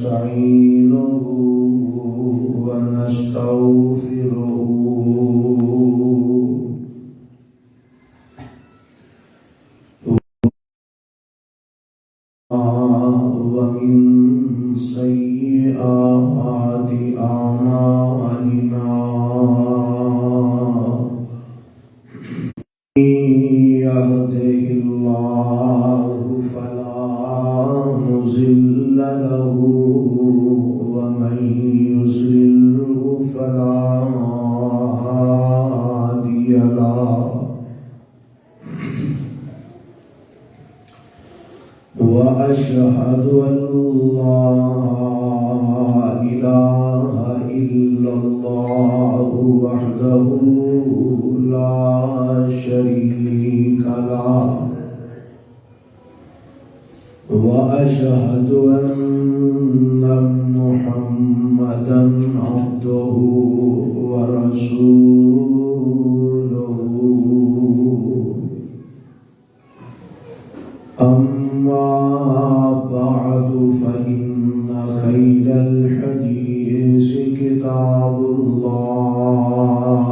ونستعينه ونستغفره ومن سيئات أعمالنا من يهده الله فلا مضل له ومن يضلل فلا هادي له وأشهد أن لا إله إلا الله وحده لا شريك له وأشهد أن محمدا عبده ورسوله أما بعد فإن خير الحديث كتاب الله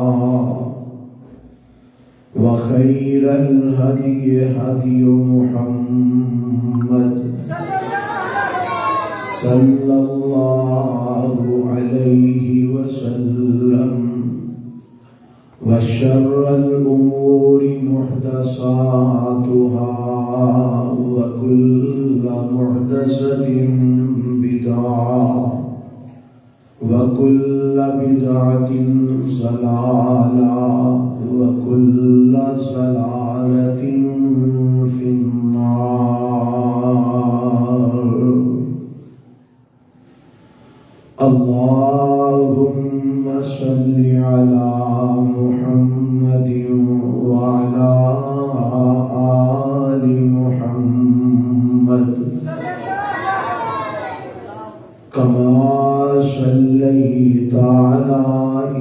وخير الهدي هدي محمد صلى الله عليه وسلم وشر الأمور محدثاتها وكل محدثة بدعة وكل بدعة ضلالة وكل ضلالة في النار. اللهم صل على محمد وعلى آل محمد كما صليت على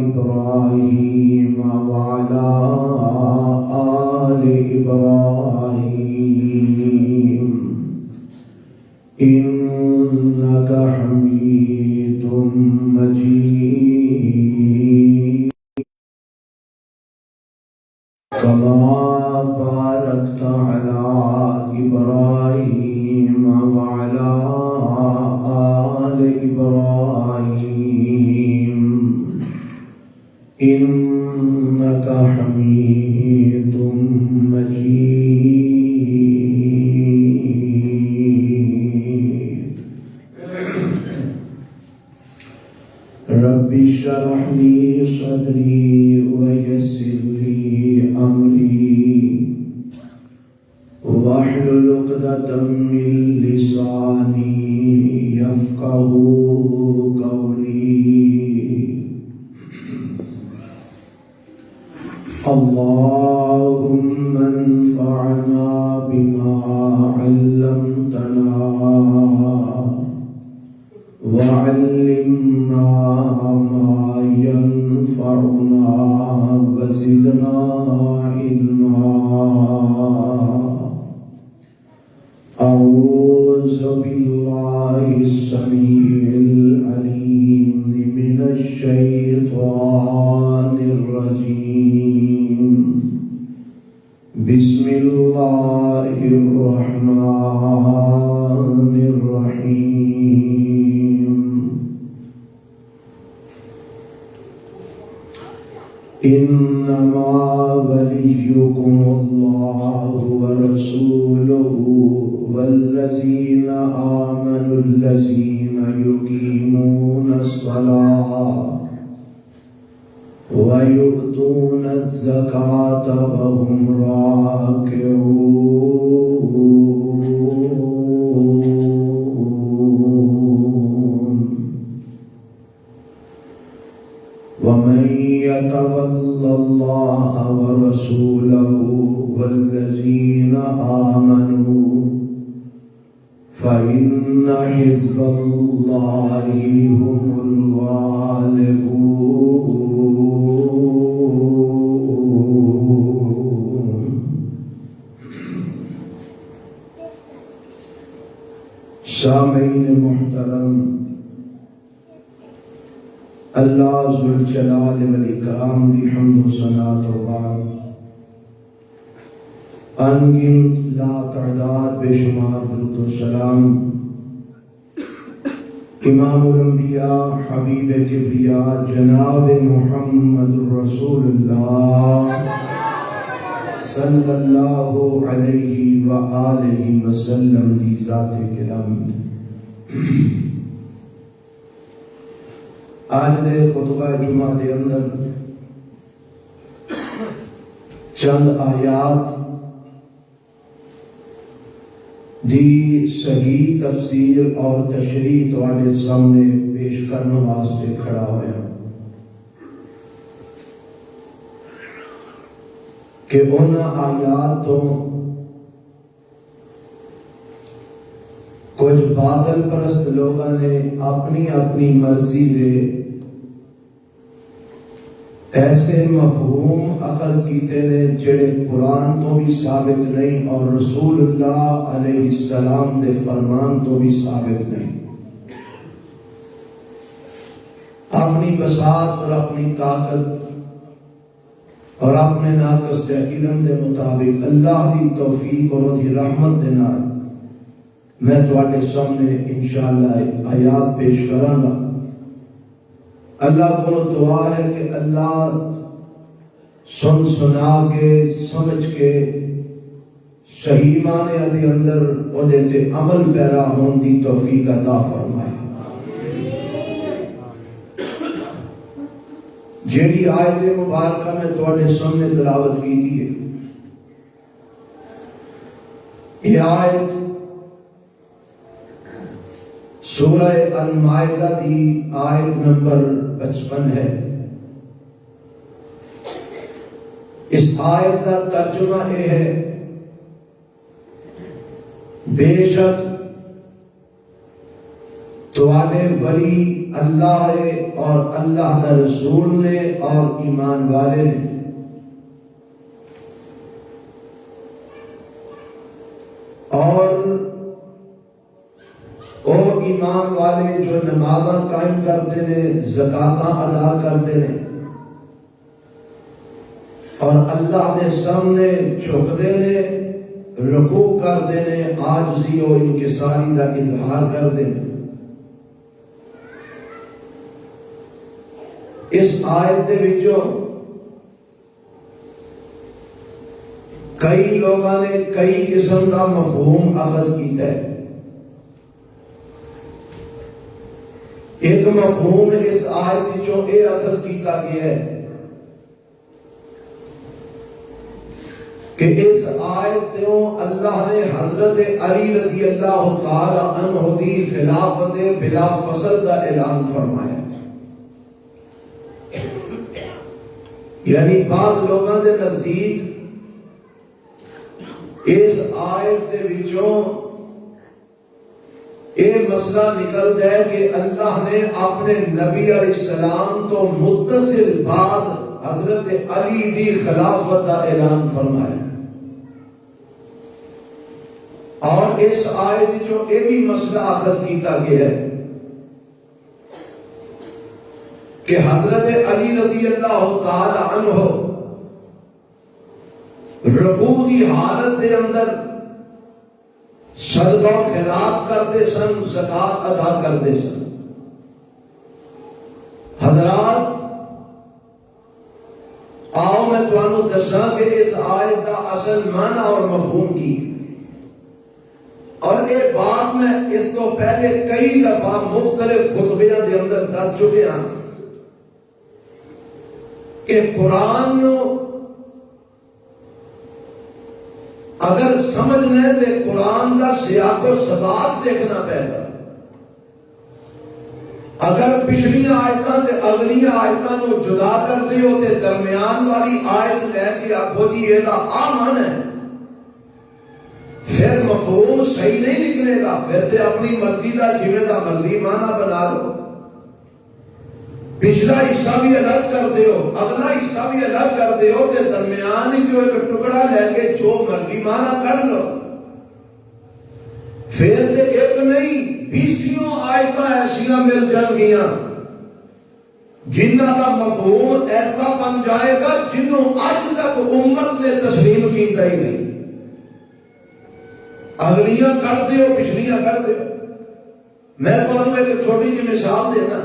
إبراهيم وعلى آل إبراهيم إنك حميد مجيد كما باركت على إبراهيم وعلى آل إبراهيم إنك حميد مجيد. رب اشرح لي صدري ويسر لي أمري واحلل عقدة من لساني يفقهوا قولي. اللهم انفعنا بما علمتنا وعلمنا ما ينفعنا وزدنا علما. أعوذ بالله السميع العليم من الشيطان الرجيم. بسم الله الرحمن الرحيم. إنما وليكم الله ورسوله والذين آمنوا الذين يقيمون الصلاة ويؤتون الزكاة وهم راكعون. ومن يتول الله ورسوله والذين آمنوا فإن حزب الله هم الغالبون. سامعین محترم اللہ ذوالجلال والاکرام دی حمد و ثنا تو بعد انگنت لا تعداد بے شمار درود و سلام امام الانبیاء حبیب کبریا جناب محمد رسول اللہ صلی اللہ علیہ وآلہ وسلم دی ذات گرامی آج دے خطبہ جمعہ دے اندر چند آیات دی صحیح تفسیر اور تشریح تواڈے سامنے پیش کرنے واسطے کھڑا ہویا کہ ان آیات تو کچھ باطل پرست لوگوں نے اپنی اپنی مرضی دے ایسے مفہوم اخذ کیتے نے جڑے قرآن تو بھی ثابت نہیں اور رسول اللہ علیہ السلام دے فرمان تو بھی ثابت نہیں. اپنی بساط اور اپنی طاقت اور اپنے ناقص دے علم دے مطابق اللہ دی توفیق اور دی رحمت دے نال میں تواڈے سامنے انشاءاللہ آیات پیش کراں گا. اللہ کو دعا ہے کہ اللہ سن سنا کے سمجھ کے صحیح معنی دے اندر اودے تے عمل پیرا ہون دی توفیق عطا فرمائے. جیڑی آیت مبارکہ میں تواڈے سامنے تلاوت کی تھی یہ آیت سورہ المائدہ دی آیت نمبر 55 ہے. اس آیت کا ترجمہ یہ ہے بے شک تواڈے ولی اللہ ہے اور اللہ کا رسول نے اور ایمان والے نے اور او ایمان والے جو نمازاں قائم کرتے ہیں زکاتاں ادا کرتے ہیں اور اللہ کے سامنے جھکتے ہیں رکوع کرتے ہیں عاجزی و انکساری کا اظہار کرتے ہیں. اس آیت دے وچوں کئی لوگاں نے کئی قسم کا مفہوم اخذ کیتا ہے. ایک مفہوم اس آیت وچوں اے اخذ کیتا گیا ہے کہ اس آیت تو اللہ نے حضرت علی رضی اللہ تعالی عنہ دی خلافت بلا فصل کا اعلان فرمایا. یعنی بعض لوگوں کے نزدیک اس آیت دے وچوں یہ مسئلہ نکل جائے کہ اللہ نے اپنے نبی علیہ السلام تو متصل بعد حضرت علی دی خلافت کا اعلان فرمایا. اور اس آیت جو یہ بھی مسئلہ اخذ کیتا گیا ہے کہ حضرت علی رضی اللہ تعالی عنہ رکوع دی حالت دے اندر صدقہ و خیرات کرتے سن زکات ادا کرتے سن. حضرات آؤ میں تمہیں دساں کہ اس آیت کا اصل معنی اور مفہوم کی اور یہ بات میں اس کو پہلے کئی دفعہ مختلف خطبیاں دے اندر دس چکے ہیں کہ قرآن اگر سمجھنا ہے تو قرآن کا سیاق و سباق دیکھنا پڑے گا. اگر پچھلی آیتاں تے اگلی آیتاں کو جدا کرتے ہو تے درمیان والی آیت لے کے آخو جی یہ آمن ہے پھر مفہوم صحیح نہیں نکلے گا. پھر تے اپنی مرضی کا جویں دا مرضی معنی بنا لو. پچھلا حصہ بھی الگ کر دیو اگلا حصہ بھی الگ کر دیو تے درمیان ہی جو ایک ٹکڑا لے کے جو مرضی معنی کر لو. پھر تے ایک نہیں 20 آیتاں ایسیاں مل جان گیا جنہ کا مفہوم ایسا بن جائے گا جنہوں اج تک امت نے تسلیم کیتا ہی نہیں. اگلیاں کر دیو پچھلیاں کر دیو. میں تمہیں ایک چھوٹی جی مثال دینا.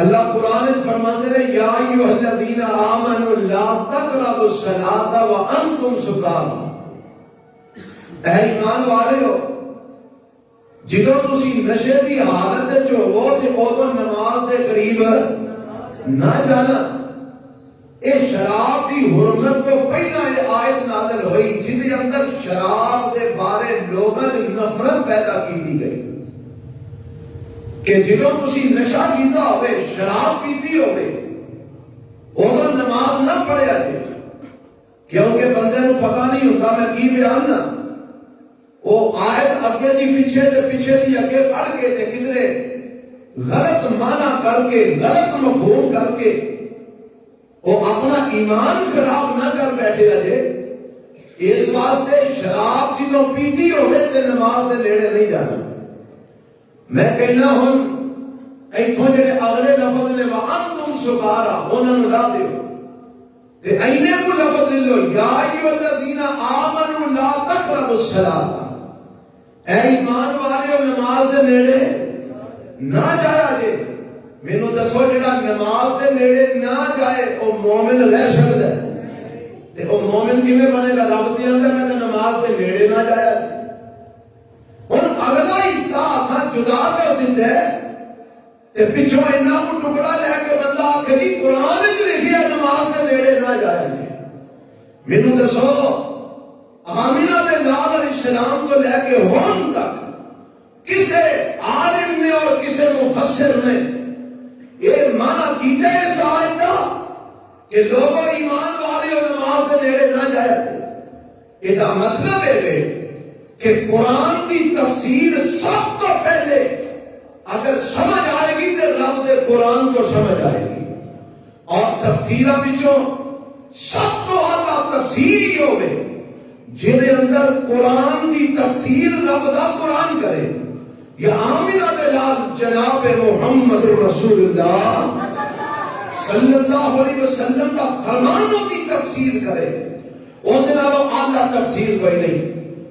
اللہ قرآن فرماتے ہیں یا ایھا الذین آمنوا لا تقربوا الصلاۃ وانتم سکارى. اے ایمان والو جدو تسی نشے دی حالت ہوو تے ادو نماز دے قریب نہ جانا. اے شراب دی حرمت تو پہلا یہ آیت نازل ہوئی جس اندر شراب دے بارے لوگوں نے نفرت پیدا کی گئی کہ جدو تسی نشہ کیتا ہوئے شراب پیتی ہوئے ادو نماز نہ پڑھیا جائے کیونکہ بندے نو پتہ نہیں ہوتا میں کی بیان نہ وہ آیت اگے دی پیچھے دی اگے پڑھ کے تے کدھرے غلط معنی کر کے غلط مفہوم کر کے وہ اپنا ایمان خراب نہ کر بیٹھے اجے. اس واسطے شراب جدوں پیتی ہوئے تے نماز دے نیڑے نہیں جانا. میں کہنا ہوں ایتھوں جڑے اگلے لفظ نے وانتم سکارا انہاں نوں راہ دیو تے اینے کو لفظ لے لو یا ایھا الذین آمنوا لا تقربوا الصلاۃ. اے ایمان والے نماز دے نیڑے نہ جایا جے. مینوں دسو جڑا نماز دے نیڑے نہ جائے او مومن رہ سکدا ہے تے او مومن کیویں بنے گا؟ رب دی اندر میں نماز دے نیڑے نہ جایا جے. ہن اگلا حصہ اساں جدا کر دیندا ہے تے پچھوں انہاں کو ٹکڑا لے کے بندہ آکھے جی قرآن وچ لکھیا نماز دے نیڑے نہ جایا جے. مینوں دسو آمینہ دے لال علیہ السلام کو لے کے ہون تک کسے عالم نے اور کسے مفسر نے یہ معنی کیتا ہے اس آیت کا کہ لوگوں ایمان والے اور نماز کے نیڑے نہ جائے. یہ مطلب ہے کہ قرآن کی تفسیر سب تو پہلے اگر سمجھ آئے گی تو رب دے قرآن کو سمجھ آئے گی. اور تفسیرہ بچوں سب تو اعلیٰ تفسیر ہی ہوگی جن اندر قرآن کی تفسیر رب دا قرآن کرے. یا آمینہ بلال جناب محمد رسول اللہ صلی اللہ علیہ وسلم کا فرمانوں کی تفسیر کرے وہ دنالوں اعلیٰ تفسیر کوئی نہیں.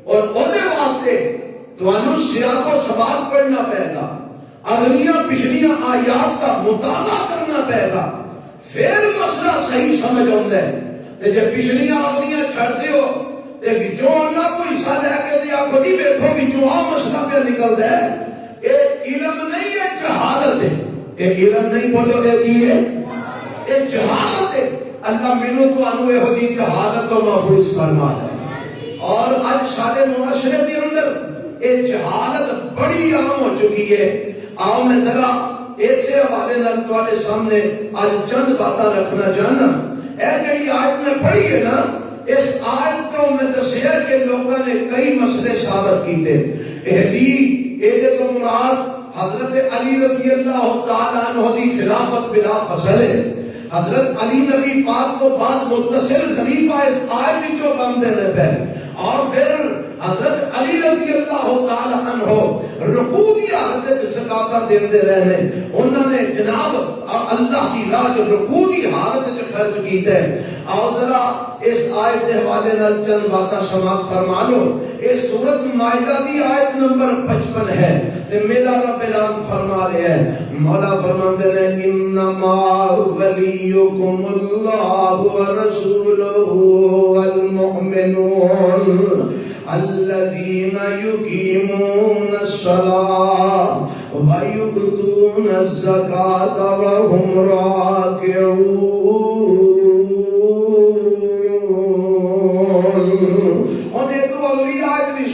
اور وہ دے واسطے تو انہوں سیاق و سباق پڑھنا پہے گا اگلیاں پچھلیاں آیات کا مطالعہ کرنا پہے گا پھر مسئلہ صحیح سمجھ آتا ہے. تے جب پچھلیاں اگلیاں چھڑ دیو تے وچوں نہ کوئی حصہ لے کے دیا خودی دیکھو وچوں آ مسئلہ پہ نکلدا ہے. یہ علم نہیں ہے جہالت ہے. یہ علم نہیں بولو گے کی ہے یہ جہالت ہے. اللہ مینوں تو انو یہ ہوئی جہالت کو محفوظ فرما ہے. اور اج سارے معاشرے کے اندر یہ جہالت بڑی عام ہو چکی ہے. آؤ میں ذرا ایسے حوالے نال تواڈے سامنے آج چند باتاں رکھنا چاہنا. اے جڑی آیت میں پڑھی ہے نا اس آیت کو میں دسیا کہ لوگوں نے کئی مسئلے ثابت کیتے. یہ تو مراد حضرت علی رضی اللہ تعالیٰ عنہ دی خلافت بلا فصل ہے. حضرت علی نبی پاک کو بعد متصل خلیفہ اس آیت جو بنتے نے پہ. اور پھر حضرت علی رضی اللہ تعالیٰ عنہ رکوع کی حالت زکات دیتے رہے. انہوں نے جناب اللہ کی راہ جو رکوع کی حالت خرچ کیتے ہیں. اور ذرا اس آیت کے حوالے نال چند باتاں سماعت فرما لو. اس سورت مائدہ کی آیت نمبر 55 ہے. تے میرا رب اعلان فرما رہے ہیں مولا فرماندے نے انما ولیکم اللہ ورسولہ والمؤمنون الذین یقیمون الصلاۃ ویؤتون الزکاۃ وهم راکعون.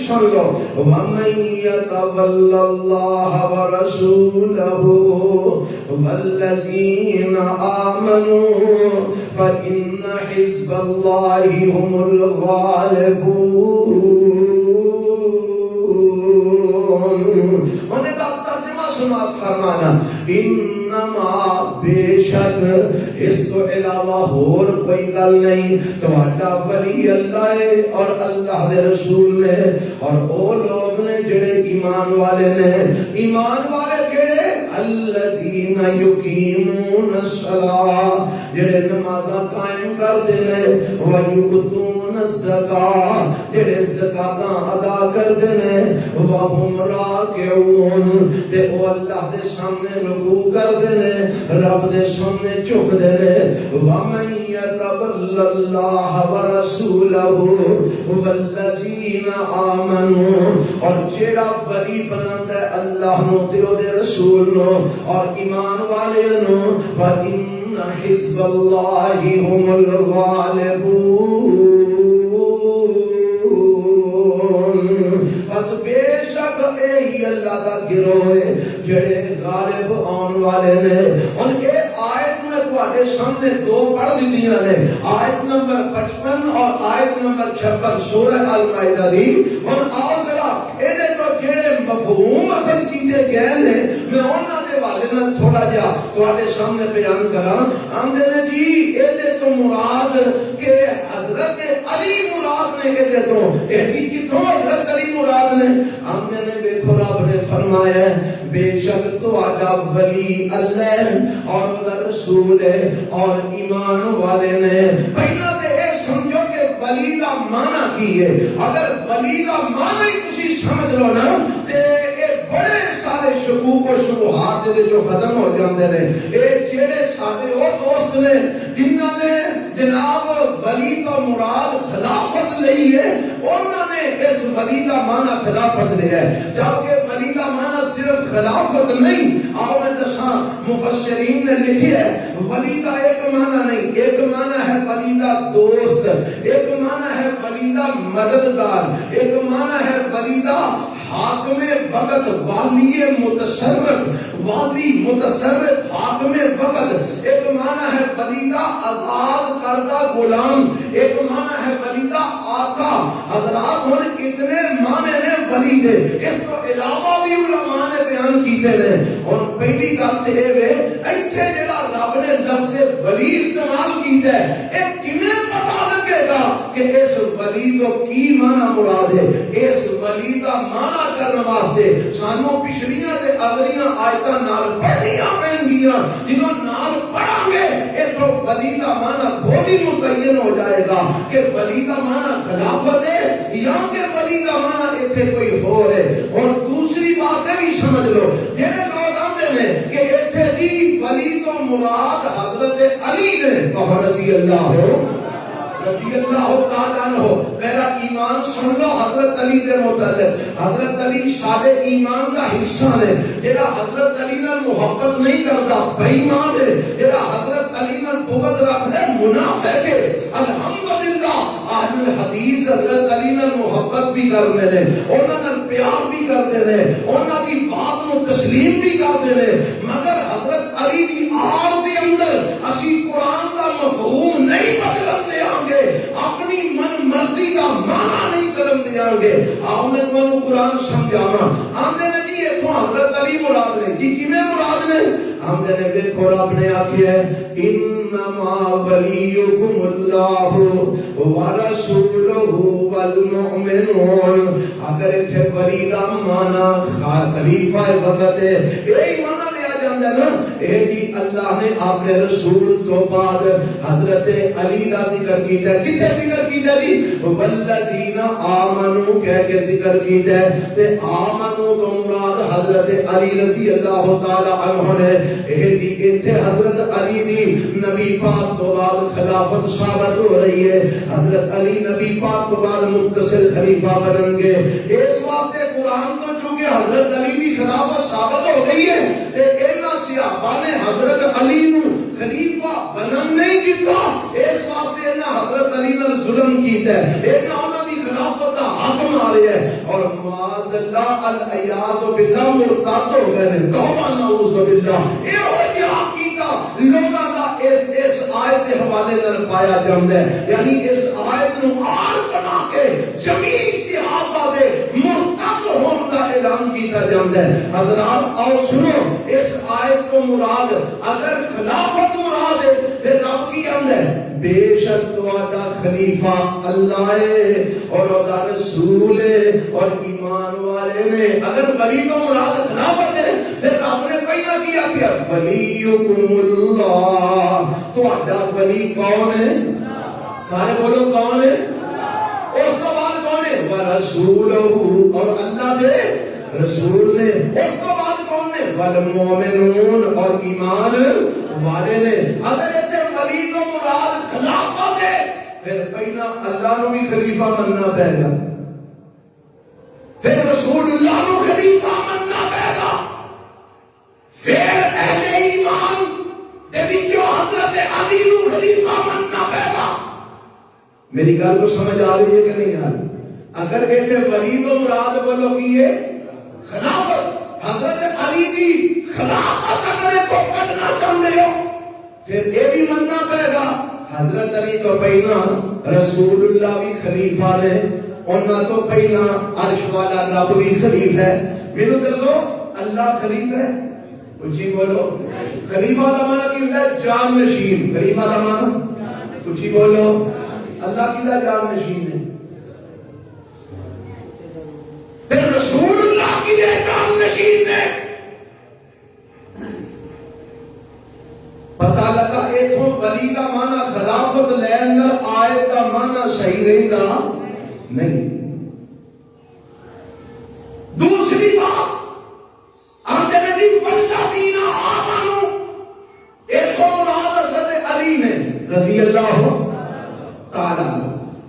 سن لو وَمَن يَتَوَلَّ اللَّهَ وَرَسُولَهُ وَالَّذِينَ آمَنُوا فَإِنَّ حِزْبَ اللَّهِ هُمُ الْغَالِبُونَ. انہیں کا ترجمہ سماعت فرمانا انما بے شک اس تو علاوہ اور کوئی گل نہیں تہاڈا ولی اللہ ہے اور اللہ دے رسول نے اور وہ لوگ نے جڑے ایمان والے نے ایمان والے کیڑے الذین یقیمون الصلاۃ جڑے نمازاں قائم کردے نے ویؤتون الزکاۃ جڑے زکاتاں ادا کردے نے وہم راکعون تے او اللہ دے سامنے رکوع کردے نے رب دے سامنے جھکدے نے ومن یتول اللہ ورسولہ والذین آمنوا اور جڑا ولی بناندا ہے اللہ نو تے او دے رسول نو اور ایمان والے نو وَإِنَّ حِزْبَ اللَّهِ هُمُ الْغَالِبُونَ بس بے شک اے اللہ دا گروہ ہے جڑے غالب آن والے نے ان کے آیت میں تواڈے سامنے دو پڑھ دتیاں نے آیت نمبر 55 اور آیت نمبر 56 سورہ المائدہ دی اور آؤ ذرا اے تو جڑے مفہوم اخذ کیتے گئے نے میں انہاں دے والے نال تھوڑا جا تواڈے سامنے بیان کراں آندے نے جی اے تو مراد کہ حضرت علی مراد نے اے تو اے کتھوں حضرت علی مراد نے آندے نے دیکھو رب نے فرمایا بے شک تہاڈا ولی اللہ اور دا رسول ہے اور ایمان والے نے پہلا تے اے سمجھو کہ ولی دا معنی کی ہے اگر ولی دا معنی تسی سمجھ لو نا تے اے بڑے سارے شکوک و شبہات دے جو ختم ہو جاندے نے اے جڑے سارے او دوست نے جنہاں نے جناب ولی کا مراد خلافت لئی ہے انہوں نے اس ولی کا معنی خلافت لیا ہے جبکہ ولی کا معنی صرف خلافت نہیں آؤ میں دساں مفسرین نے لکھی ہے ولی کا ایک معنی نہیں ایک معنی ہے ولی کا دوست ایک معنی ہے ولی کا مددگار ایک معنی ہے ولی کا حاکم وقت والی متصرف حاکم وقت ایک معنی ہے ولی کا آزاد کردہ غلام ایک معنی ہے ولی کا آقا حضرات ہن اتنے معنی نے ولی دے اس کو علاوہ بھی علماء نے بیان کیتے نے اور پہلی گل تے اے وے ایتھے جڑا رب نے لفظ ولی استعمال کیتا ہے اے کیویں پتہ لگے گا کہ اس ولی کو کی معنی مراد ہے اس ولی کا معنی کرنے واسطے سانو پچھلیاں تے اگلیاں آیتاں نال پڑھنیاں پین گیاں جنہوں نال پڑھاں گے اے تو ولی کا معنی خود ہی متعین ہو جائے گا کہ ولی کا معنی خلافت ہے یا کہ ولی کا معنی ایتھے کوئی اور ہے اور دوسری بات بھی سمجھ لو جڑے لوگ آندے نے کہ ایتھے دی ولی تو مراد حضرت علی نے کہو رضی اللہ ہو رضی اللہ تعالیٰ عنہ میرا ایمان سن لو حضرت علی دے متعلق حضرت علی سارے ایمان کا حصہ ہے جڑا حضرت علی نال محبت نہیں کرتا بے ایمان ہے جڑا حضرت علی نال بغض رکھدا ہے منافق ہے الحمدللہ اہل الحدیث حضرت علی نال محبت بھی کرتے ہیں انہاں نال پیار بھی کرتے ہیں انہاں دی بات نو تسلیم بھی کرتے ہیں مگر حضرت علی دی آڑ دے اندر اسی قرآن دا مفہوم نہیں بدلن دیاں گے اپنی من مرضی کا معنی نہیں کرن دیاں گے آؤ میں تمہیں قرآن سمجھاواں آندے نے جی ایتھوں حضرت علی مراد نے جی کیویں مراد نے آندے نے دیکھو رب نے آکھیا ہے انما ولیکم اللہ ورسولہ والمؤمنون اگر ایتھے ولی دا معنی خلیفہ وقت ہے یہی معنی نا اے جی اللہ نے اپنے رسول تو بعد حضرت علی کا ذکر کیتا ہے کتنے ذکر کیتا ہے والذین آمنوا کہہ کے ذکر کیتا ہے تے آمنوا تو مراد حضرت علی رضی اللہ تعالی عنہ نے اے جی ایتھے حضرت علی دی نبی پاک تو بعد خلافت ثابت ہو رہی ہے حضرت علی نبی پاک تو بعد متصل خلیفہ بنن گے اس واسطے قرآن تو چونکہ حضرت علی دی خلافت ثابت ہو گئی ہے تے انہاں صحابہ نے حضرت علی نو خلیفہ بنن نہیں دیتا اس واسطے انہاں حضرت علی نال ظلم کیتا ہے انہاں انہاں دی خلافت دا حق ماریا ہے اور معاذ اللہ العیاذ باللہ مرتد ہو گئے نے توبہ نعوذ باللہ اے ہو جی عقیدہ لوگاں دا اس آیت کے حوالے نال پایا جاندا ہے یعنی اس آیت نو آڑ بنا کے جمیع صحابہ دے مرتد ہون دا اعلان کیتا جاتا ہے. حضرات آؤ سنو اس آیت کو مراد اگر خلافت مراد ہے پھر رب کی آندا ہے بے شک تہاڈا خلیفہ اللہ ہے اور اودا رسول ہے اور ایمان والے نے. اگر ولی کو مراد خلافت ہے پھر رب نے پہلا کیا کیا ولیکم اللہ. تہاڈا ولی کون ہے؟ سارے بولو کون ہے؟ اس کو بعد کون ہے؟ ورسولہ اور اللہ دے رسول نے. اس کو بعد کون ہے؟ والمومنون اور ایمان والے نے. اگر ایسے ولی کو مراد خلافت ہے پھر پہلا اللہ نو بھی خلیفہ مننا پائے گا, پھر رسول اللہ نو خلیفہ مننا پائے گا, پھر اہل ایمان دے وچوں حضرت علی نو خلیفہ مننا پائے گا. میری گل کو سمجھ آ رہی ہے کہ نہیں آ رہی؟ اگر کہتے ولی کو مراد بولو کی ہے خلافت, حضرت علی دی خلافت اگر کو کٹنا چاہتے ہو پھر یہ بھی مننا پائے گا حضرت علی تو پہلا رسول اللہ بھی خلیفہ نے, انہاں تو پہلا عرش والا رب بھی خلیفہ ہے. میرے دسو اللہ خلیفہ ہے؟ اچھی بولو. خلیفہ کا معنی کی ہوتا ہے جان نشین. خلیفہ کا معنی اچھی بولو. اللہ کی جان نشین ہے. پھر رسول اللہ کی جان نشین ہے. پتہ لگا ایتھوں ولی کا معنی خلافت لین آیت کا معنی صحیح رہندا نہیں. دوسری بات آندے نبی والذین آمنوا ایتھوں مراد حضرت علی نے رضی اللہ تعالی.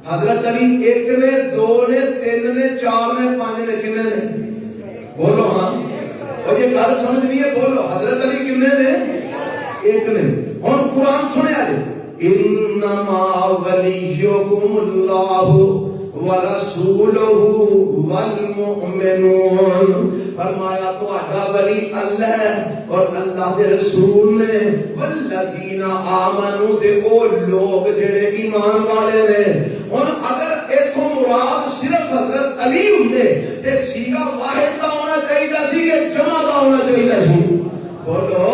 حضرت علی ایک نے, دو نے, تین نے, چار نے, پانچ نے, کنے نے؟ بولو ہاں. اور یہ گل سمجھ نہیں ہے بولو. حضرت علی کنے نے؟ ایک نے. اور قرآن سنیا جائے انما ولیکم اللہ ورسولہ والمؤمنون. فرمایا تو آڈا ولی اللہ ہے اور اللہ دے رسول نے. والذین آمنوا دے وہ لوگ جڑے ایمان والے نے. اور اگر ایتھوں مراد صرف حضرت علی ہوندے تے سیگا واحد کا ہونا چاہیے سی کہ جمع کا ہونا چاہیے سی؟ بولو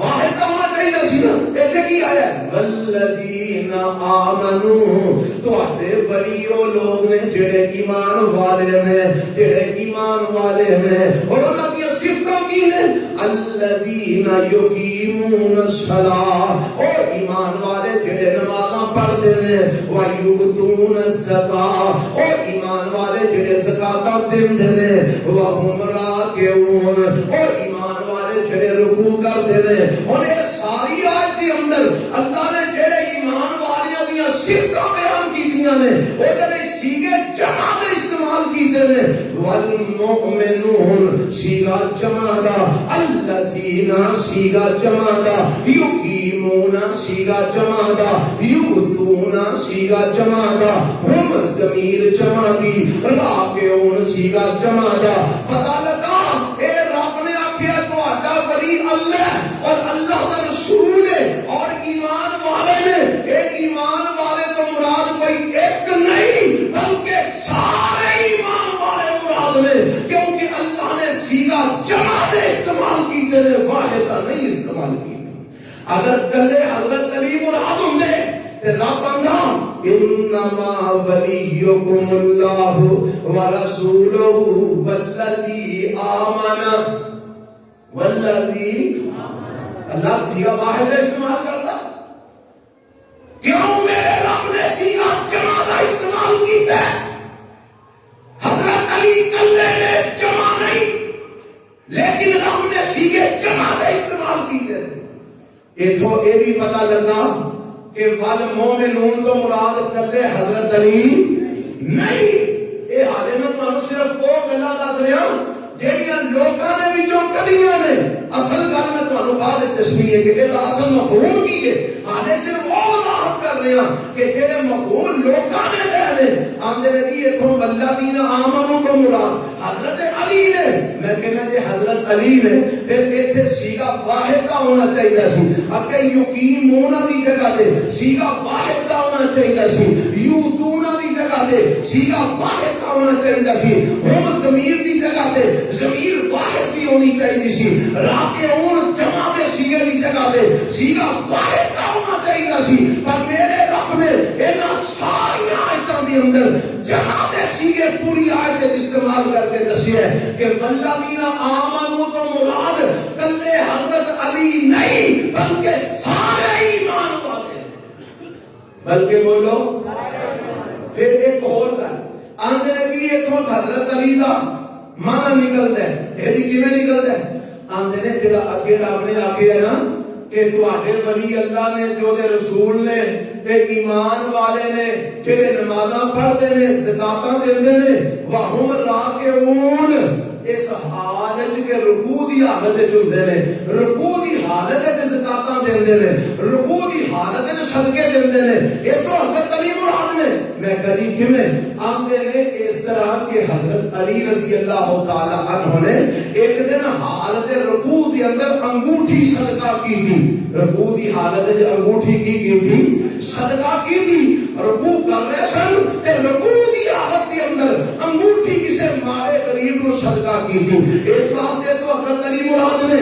واحد کا ہونا چاہیے سی نا. ایسے کی آیا والذین آمنوا تواڈے ولی او لوگ نے جڑے ایمان والے نے, جڑے ایمان والے نے. اور انہاں دی صفتاں کی نے؟ الذین یقیمون الصلاۃ او ایمان والے جڑے نمازاں پڑھدے نے. ویؤتون الزکاۃ او ایمان والے جڑے زکاتاں دیندے نے. وہم راکعون او ایمان والے جڑے رکوع کردے نے. اور یہ ساری آیت کے اندر اللہ نے جڑے ایمان والیاں دیاں صفتاں بیان کیتیاں نے او جڑے سیگے جمع دے استعمال کیتے نے. والمؤمنون سیگا جمع دا, الذین سیگا جمع دا, یقیمون سیگا جمع دا, یؤتون سیگا جمع دا, ہم ضمیر جمع دی, راکعون سیگا جمع دا. پتہ لگا اے رب نے آکھیا تہاڈا ولی اللہ اور اللہ دا رسول ہے اور ایمان والے نے. ایک ایمان والے تو مراد کوئی ایک نہیں بلکہ سارے ایمان والے مراد نے, کیونکہ اللہ نے سیگا جمع دے استعمال کیتے نے, واحد کا نہیں استعمال کیتا. اگر کلے حضرت علی مراد ہوندے تے رب آندا انما ولیکم اللہ ورسولہ والذی آمن. والذی اللہ سیگا واحد استعمال کرتا. کیوں میرے رب نے سیگا جمع کا استعمال کیتا ہے؟ حضرت علی کلے نے جمع نہیں لیکن رب نے سیگے جمع کا استعمال کیتے ہیں. ایتھوں یہ بھی پتہ لگا کہ والمومنون تو مراد کلے حضرت علی نہیں. یہ حالے میں تمہیں صرف وہ گلا دس رہا جہاں لوگوں نے وچوں کڈیاں نے. اصل گل میں تمہیں بعد تشریح ہے کہ یہ اصل مفہوم کی ہے. حالے صرف وہ وضاحت کر رہے ہیں کہ جہے مفہوم لوگوں نے لے لے آندے نے کہ اتھوں والذین آمنوا کو مراد حضرت علی نے. میں کہنا جی حضرت علی نے پھر ایتھے سیگا واحد کا ہونا چاہیے سی. اگے یقیمون دی جگہ تے سیگا واحد کا ہونا چاہیے سی. یؤتون دی جگہ تے سیگا واحد کا ہونا چاہیے سی. ہم ضمیر دی جگہ تے ضمیر واحد بھی ہونی چاہیے سی راکعون جمع دے سیگے دی جگہ تے سیگا واحد کا ہونا چاہیے سی پر میرے رب نے انہاں ساری آیتاں دے اندر جمع دے سیگے پوری آیت استعمال کر کے دسیا ہے کہ والذین آمنوا تو مراد کلے حضرت علی نہیں بلکہ سارے ایمان والے بلکہ بولو پھر ایک اور گل آندے نے کہ اتھوں حضرت علی دا مانا نکلدا ہے ایدی کیویں نکلدا ہے آندے نے جڑا اگے رب نے آکھیا ہے نا کہ تواڈے ولی اللہ نے جو دے رسول نے تے ایمان والے نے جڑے نمازاں پڑھدے نے زکاتاں دیندے نے وہم راکعون اس حالت کے رکوع دی حالت وچ ہوندے نے رکوع دی حالت وچ زکاتاں دیندے نے رکوع دی حالت وچ صدقے دیندے نے اس تو حضرت علی مراد نے میں کہی کیویں آندے نے اس طرح کہ حضرت علی رضی اللہ تعالی عنہ نے ایک دن حالت رکوع دے اندر انگوٹھی صدقہ کی تھی رکوع دی حالت وچ انگوٹھی کی تھی صدقہ کی تھی رکوع کر رہے سن تے رکوع دی حالت کے اندر انگوٹھی کسے مارے قریب نو صدقہ کی تھی اس واسطے تو حضرت علی مراد نے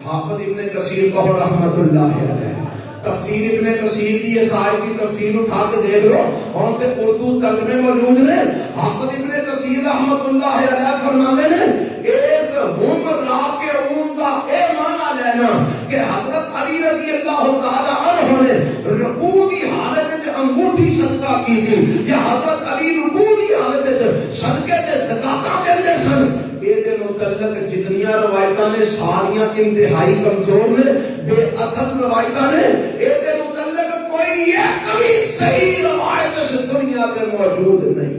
حافظ ابن کثیر کو رحمت اللہ علیہ تفسیر ابن کثیر دی اس آیت کی تفسیر اٹھا کے دیکھ لو اور تے اردو ترجمے موجود نے حافظ ابن کثیر رحمت اللہ علیہ فرماتے ہیں اس ہم راکعون کا اے معنی لینا کہ حضرت علی رضی اللہ تعالی عنہ نے رکوع کی حالت وچ انگوٹھی صدقہ کی تھی یا حضرت علی رکوع کی حالت وچ صدقے تے زکاتاں دیندے سن دے متعلق جتنیاں روایتاں نے ساریاں انتہائی کمزور نے بے اصل روایتاں نے دے متعلق کوئی ایک بھی صحیح روایت اس دنیا کے موجود نہیں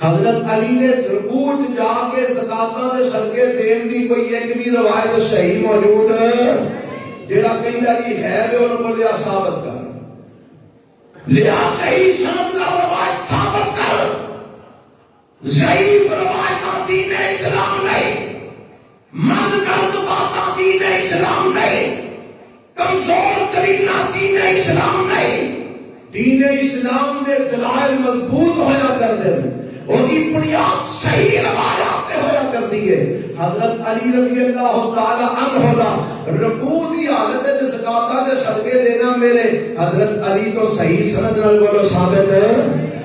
حضرت علی نے رکوع جا کے زکاتاں دے صدقے دین دی کوئی ایک بھی روایت صحیح موجود ہے جیڑا کہندا جی ہے تے انہاں کو لیا ثابت کر لیا صحیح سند دا روایت ثابت کر ضعیف روایت دین اسلام نہیں من گڑت باتاں دین اسلام نہیں کمزور ترین دین اسلام نہیں دین اسلام دے دلائل مضبوط ہویا کرتے ہیں اور دی بنیاد صحیح روایات ہویا کرتی ہے حضرت علی رضی اللہ تعالی عنہ دا رکوع دی حالت وچ زکاتاں دے صدقے دینا میرے حضرت علی تو صحیح سند نال بولو ثابت ہے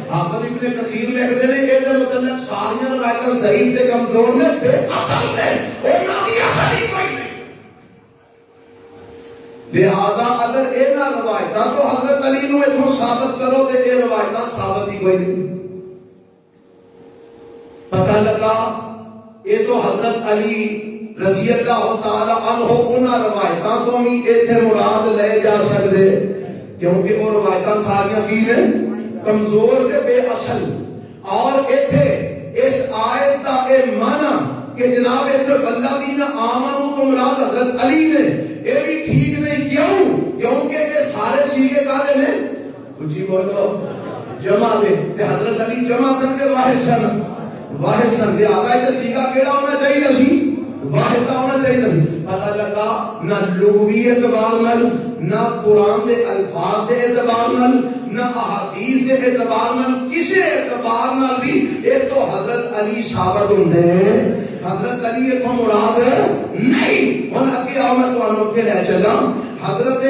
حافظ ابن کثیر لکھتے ہیں کہ دے متعلق ساریاں روایتاں ضعیف تے کمزور نے بے اصل نے انہاں دی اصل ہی کوئی نہیں لہذا اگر انہاں روایتاں تو حضرت علی نو اتھوں ثابت کرو تے اے روایتاں ثابت ہی کوئی نہیں پتہ لگا یہ تو حضرت علی رضی اللہ تعالی عنہ انہاں روایتاں تو ہی ایتھے مراد لے جا سکدے کیونکہ وہ روایتاں ساریاں کی نے کمزور تے بے اصل اور ایتھے اس آیت دا اے معنی کہ جناب ایتھے والذین آمنوا تو مراد حضرت علی نے اے بھی ٹھیک نہیں کیونکہ یہ سارے سیگے کالے نے اچھی بولو جمع دے تے حضرت علی جمع سن کے واحد سن دے آگا ہے سیگا کیڑا ہونا چاہیے سی واحد ہونا چاہیے سی پتہ لگا نہ لغوی اعتبار نال نہ قرآن دے الفاظ دے اعتبار نال نہ احادیث دے اعتبار نال کسی اعتبار نال بھی ایک تو حضرت علی ثابت ہوندے حضرت علی ایک مراد نہیں اور اگے آؤ میں تمہوں کے لے چلا حضرت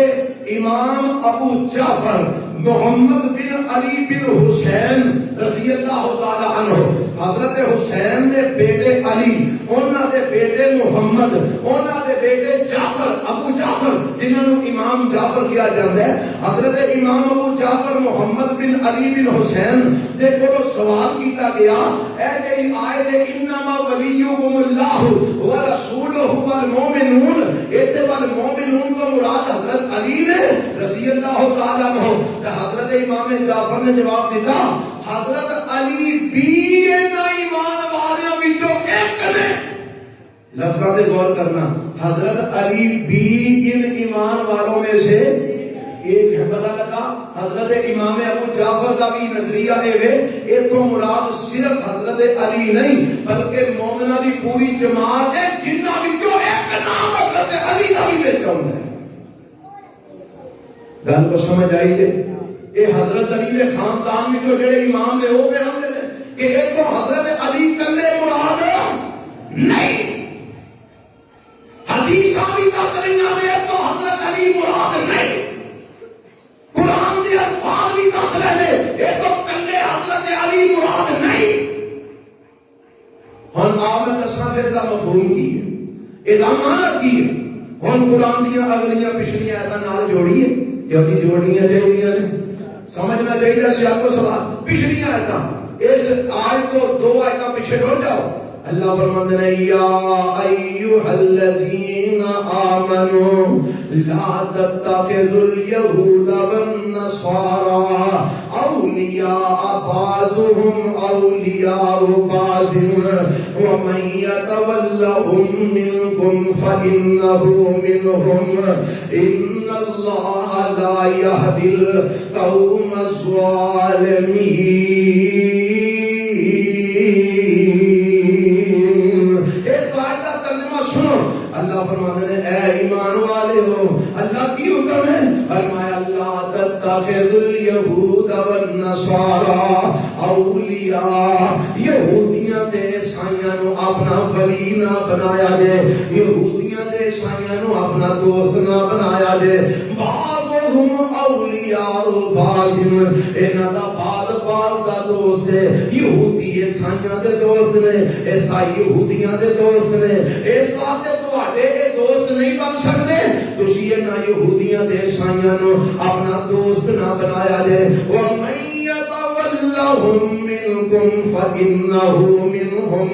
امام ابو جعفر محمد بن علی بن حسین رضی اللہ تعالی عنہ حضرت حسین دے بیٹے علی انہاں دے بیٹے محمد انہاں دے بیٹے جعفر ابو جعفر جنہاں نوں امام جعفر کیا جاندا ہے حضرت امام ابو جعفر محمد بن علی بن حسین دے کولوں سوال کیتا گیا اے جڑی آیت انما ولیکم اللہ ورسولہ والمؤمنون ایتھے والمؤمنون تو مراد حضرت علی نے رضی اللہ تعالی عنہ حضرت امام جعفر نے جواب دیتا حضرت علی بھی ایمان والیاں وچوں ایک نے لفظاں تے غور کرنا حضرت علی بھی ان ایمان والوں میں سے ایک ہے پتہ لگا حضرت امام ابو جعفر کا بھی نظریہ ہے یہ تو مراد صرف حضرت علی نہیں بلکہ مومنہ دی پوری جماعت ہے جنہاں وچوں ایک نام حضرت علی دا بھی وچ ہے گل کو سمجھ آئی جے اے حضرت علی دے خاندان وچوں جڑے امام نے وہ بیان دے کہ ایک تو حضرت علی کلے مراد نہیں، حدیث بھی دس رہی ہیں ایک تو حضرت علی مراد نہیں، قرآن کے الفاظ بھی دس رہے ایک تو کلے حضرت علی مراد نہیں۔ ہن آپ میں دساں پھر دا مفہوم کی ہے، یہ معنی کی ہے۔ ہن قرآن دیا اگلیاں پچھلیاں آیتاں نال جوڑیے کیونکہ جوڑنیاں چاہیے نے، سمجھنا چاہیے سیاق و سباق۔ پچھلیاں آیتاں اس آیت کو دو آیتاں پیچھے ڈول جاؤ، اللہ فرماتے ہیں یا ایھا الذین آمنوا لا تتخذوا اليہود والنصارى اولیاء بعضهم اولیاء بعض ومن يتولهم منكم فإنه منهم ان اللہ لا يهدي القوم الظالمین۔ اللہ فرماتے ہیں اے ایمان والے ہو، اللہ کی حکم ہے، فرمایا اللہ تتخذوا اليہود والنصارى اولیاء، یہودیاں تے عیسائیاں نو اپنا ولی نہ بنایا جے، یہودیاں تے عیسائیاں نو اپنا دوست نہ بنایا جے، بعضهم اولیاء بعض، انہاں دا بعض دا دوست ہے، یہودی عیسائیاں دے دوست نے، عیسائی یہودیاں دے دوست نے، اس واسطے دوست نہیں بن سکتے، تسی نہ یہودیاں تے عیسائیاں نو اپنا دوست نہ بنایا جے، وَمَن يَتَوَلَّهُم مِّنكُمْ فَإِنَّهُ مِنْهُمْ،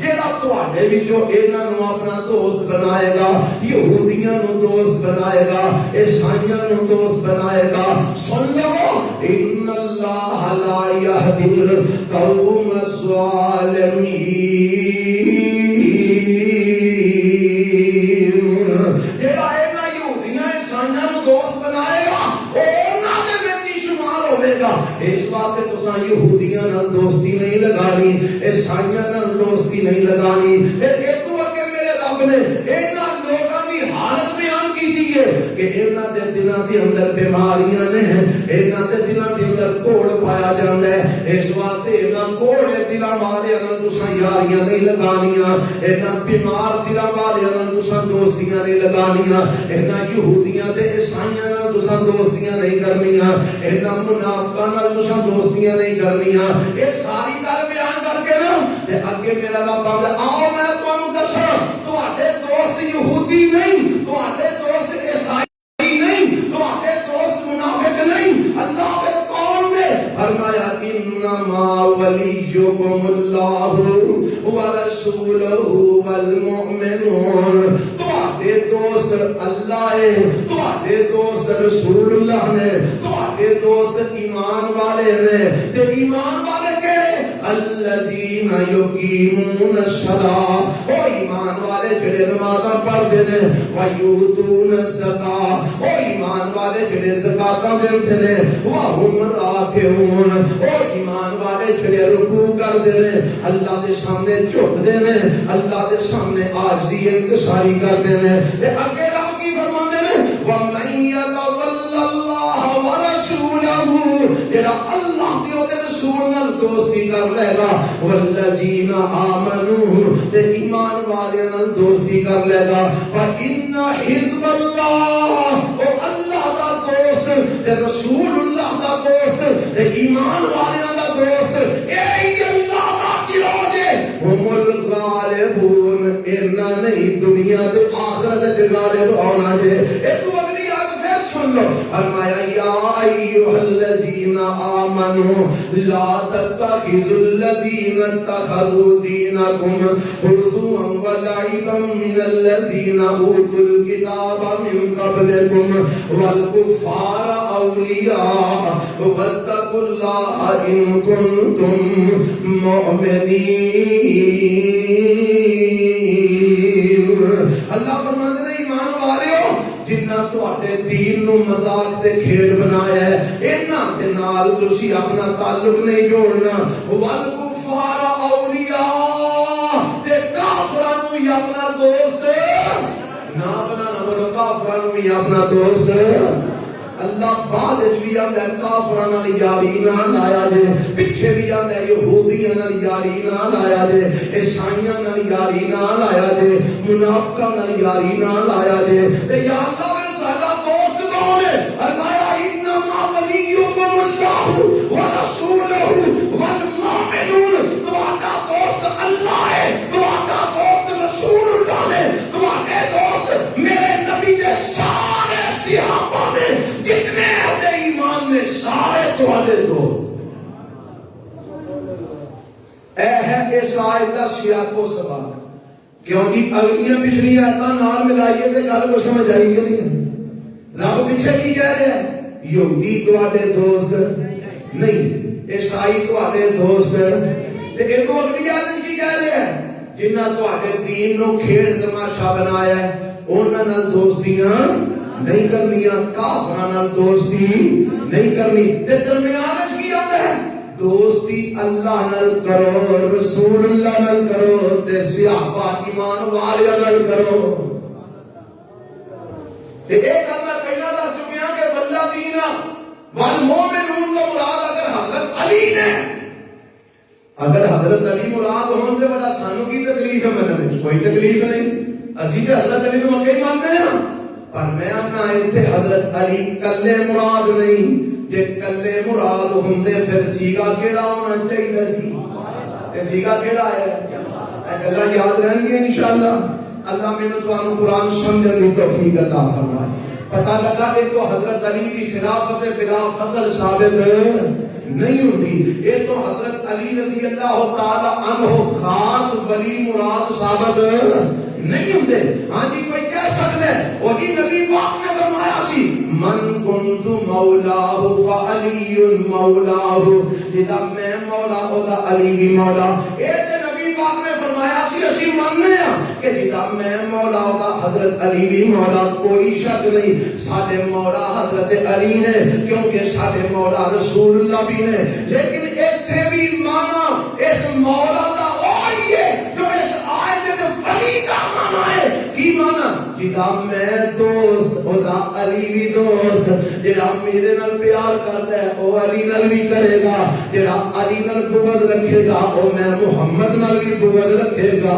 جڑا تواڈے وچوں انہاں نو اپنا دوست بنائے گا، یہودیاں نو دوست بنائے گا، عیسائیاں نو دوست بنائے گا، سن لو ان اللہ لا يهدي القوم الظالمین۔ اس واسطے تساں یہودیاں نال دوستی نہیں لگانی، عیسائیاں نال دوستی نہیں لگانی۔ اے تو کہ میرے رب نے انہاں لوکاں دی حالت بیان کیتی ہے کہ انہاں دے دلاں دے اندر بیماریاں نے، انہاں دے دلاں دے اندر کوڑ پایا جاندا ہے، اس واسطے انہاں کوڑے دلاں والے نال تساں یاریاں نہیں لگانیاں، انہاں بیمار دلاں والے نال تساں دوستیاں نہیں لگانیاں، انہاں یہودیاں تے عیسائیاں نال تساں دوستیاں نہیں کرنیاں، انہاں منافقاں نال تساں دوستیاں نہیں کرنیاں۔ یہ ساری گل بیان کر کے نا تے اگے میرا رب آندا آؤ میں تانوں دساں تواڈے دوست یہودی نہیں، تواڈے دوست عیسائی نہیں، تواڈے دوست منافق نہیں، اللہ کے کون نے؟ فرمایا انما ولیکم اللہ ورسولہ والمؤمنون، تواڈے دوست اللہ ہے، تواڈے دوست رسول اللہ نے، تواڈے دوست ایمان والے نے، تے ایمان والے کہڑے؟ الذین یقیمون الصلاۃ، او ایمان والے جڑے نمازاں پڑھدے نے، ویؤتون الزکاۃ، او ایمان والے جڑے زکاتاں دیندے نے، وہم راکعون، او ایمان والے جڑے رکوع کردے نے، اللہ دے سامنے جھکدے نے، اللہ دے سامنے عاجزی انکساری کردے نے۔ تے اگے رب کی فرماندے نے وَمَن يَتَوَلَّ اللَّهَ وَرَسُولَهُ، جڑا اللہ تے او دے رسول نال دوستی کر لے گا، والذین آمنوا، تے ایمان والے نال دوستی کر لے گا، فَإِنَّ حِزْبَ اللَّهِ، او اللہ دا دوست تے رسول اللہ دا دوست تے ایمان والے دا دوست، اے اللہ دا گروہ جے، ہم الغالبون، انہاں نہیں دنیا تے آخرت تے غالب ہونا جے۔ اے تو اگلی آیت پھر سن لو، فرمایا یا ایھا الذین آمنوا لا تتخذوا الذین اتخذوا دینکم ہزوا ولعبا من الذین اوتوا الکتاب من قبلکم والکفار اولیاء واتقوا اللہ ان کنتم مؤمنین۔ اللہ فرماتے ہیں ایمان والیو، جنہ تواڈے دین نو مذاق تے کھیل بنایا ہے، انہاں دے نال تسی اپنا تعلق نہیں جوڑنا، والکفار اولیاء، تے کافراں نو ہی اپنا دوست نہ بنانا، بولو کافراں نو ہی اپنا دوست اللہ بعد بھی آندا ہے کافراں نال یاری نہ لایا جے، پیچھے بھی آندا ہے یہودیاں نال یاری نہ لایا جے، عیسائیاں نال یاری نہ لایا جے، منافقاں نال یاری نہ لایا جے۔ تے یا اللہ وے ساڈا دوست کون ہے؟ فرمایا انما ولیکم اللہ ورسولہ والمؤمنون، تہاڈا دوست اللہ ہے، تہاڈا دوست رسول اللہ نے، تہاڈے دوست میرے نبی دے سارے صحابہ نے، جتنے اہل ایمان نے، سارے تہاڈے دوست۔ اے ہے اس آیت دا سیاق و سباق، کیوں جی اگلیاں پچھلی آیتاں نال ملائیے تے گل کو سمجھ آئی کہ نہیں؟ رب پیچھے کی کہہ رہا ہے؟ یہودی تہاڈے دوست نہیں، عیسائی تہاڈے دوست، تے اے تو اگلی آیت کی کہہ رہا ہے؟ جنہاں تہاڈے دین نو کھیڑ تماشا بنایا ہے انہاں نال دوستیاں نہیں کرنیاں، کافراں نال دوستی نہیں کرنی۔ تے درمیان وچ کی آتا ہے؟ دوستی اللہ نال کرو، رسول اللہ نال کرو، تے صحابہ ایمان والیاں نال کرو۔ تے ایک گل میں پہلا دس چکیا کہ والذین والمؤمنون تو مراد اگر حضرت علی نے، اگر حضرت علی مراد ہون تے بڑا سانو کی تکلیف ہے؟ میں کوئی تکلیف نہیں، اسی تے حضرت علی نو اگے مانتے ہیں، پر میں آنا ایتھے حضرت علی کلے مراد نہیں۔ جے کلے مراد ہوندے پھر سیگا کیڑا ہونا چاہیے سی؟ تے سیگا کیڑا ہے؟ اے گلاں یاد رہن گے انشاءاللہ۔ اللہ مینوں تانوں قرآن سمجھن دی توفیق عطا فرمائے۔ پتہ لگا کہ تو حضرت علی دی خلافت بلا فضل ثابت نہیں ہوتی، یہ تو حضرت علی رضی اللہ تعالی عنہ خاص ولی مراد ثابت نہیں ہوتے۔ ہاں جی کوئی کہہ سکتا ہے وہی نبی پاک نے فرمایا سی من کنت مولاہ فعلی مولاہ، جدا میں مولا ہوتا علی بھی مولا۔ یہ تے نبی پاک نے فرمایا سی اسی ماننے ہیں کہ جدا میں مولا ہوتا حضرت علی بھی مولا، کوئی شک نہیں ساڈے مولا حضرت علی نے، کیونکہ ساڈے مولا رسول اللہ بھی نے۔ لیکن ایتھے بھی مانا اس مولا دا وہی ہے جو اس آیت دے ولی دا مانا ہے۔ کی مانا؟ جدا میں دوست ہوتا علی بھی دوست، جڑا میرے نال پیار کرتا ہے وہ علی نال بھی کرے گا، جڑا علی نال بغض رکھے گا وہ میں محمد نال بھی بغض رکھے گا۔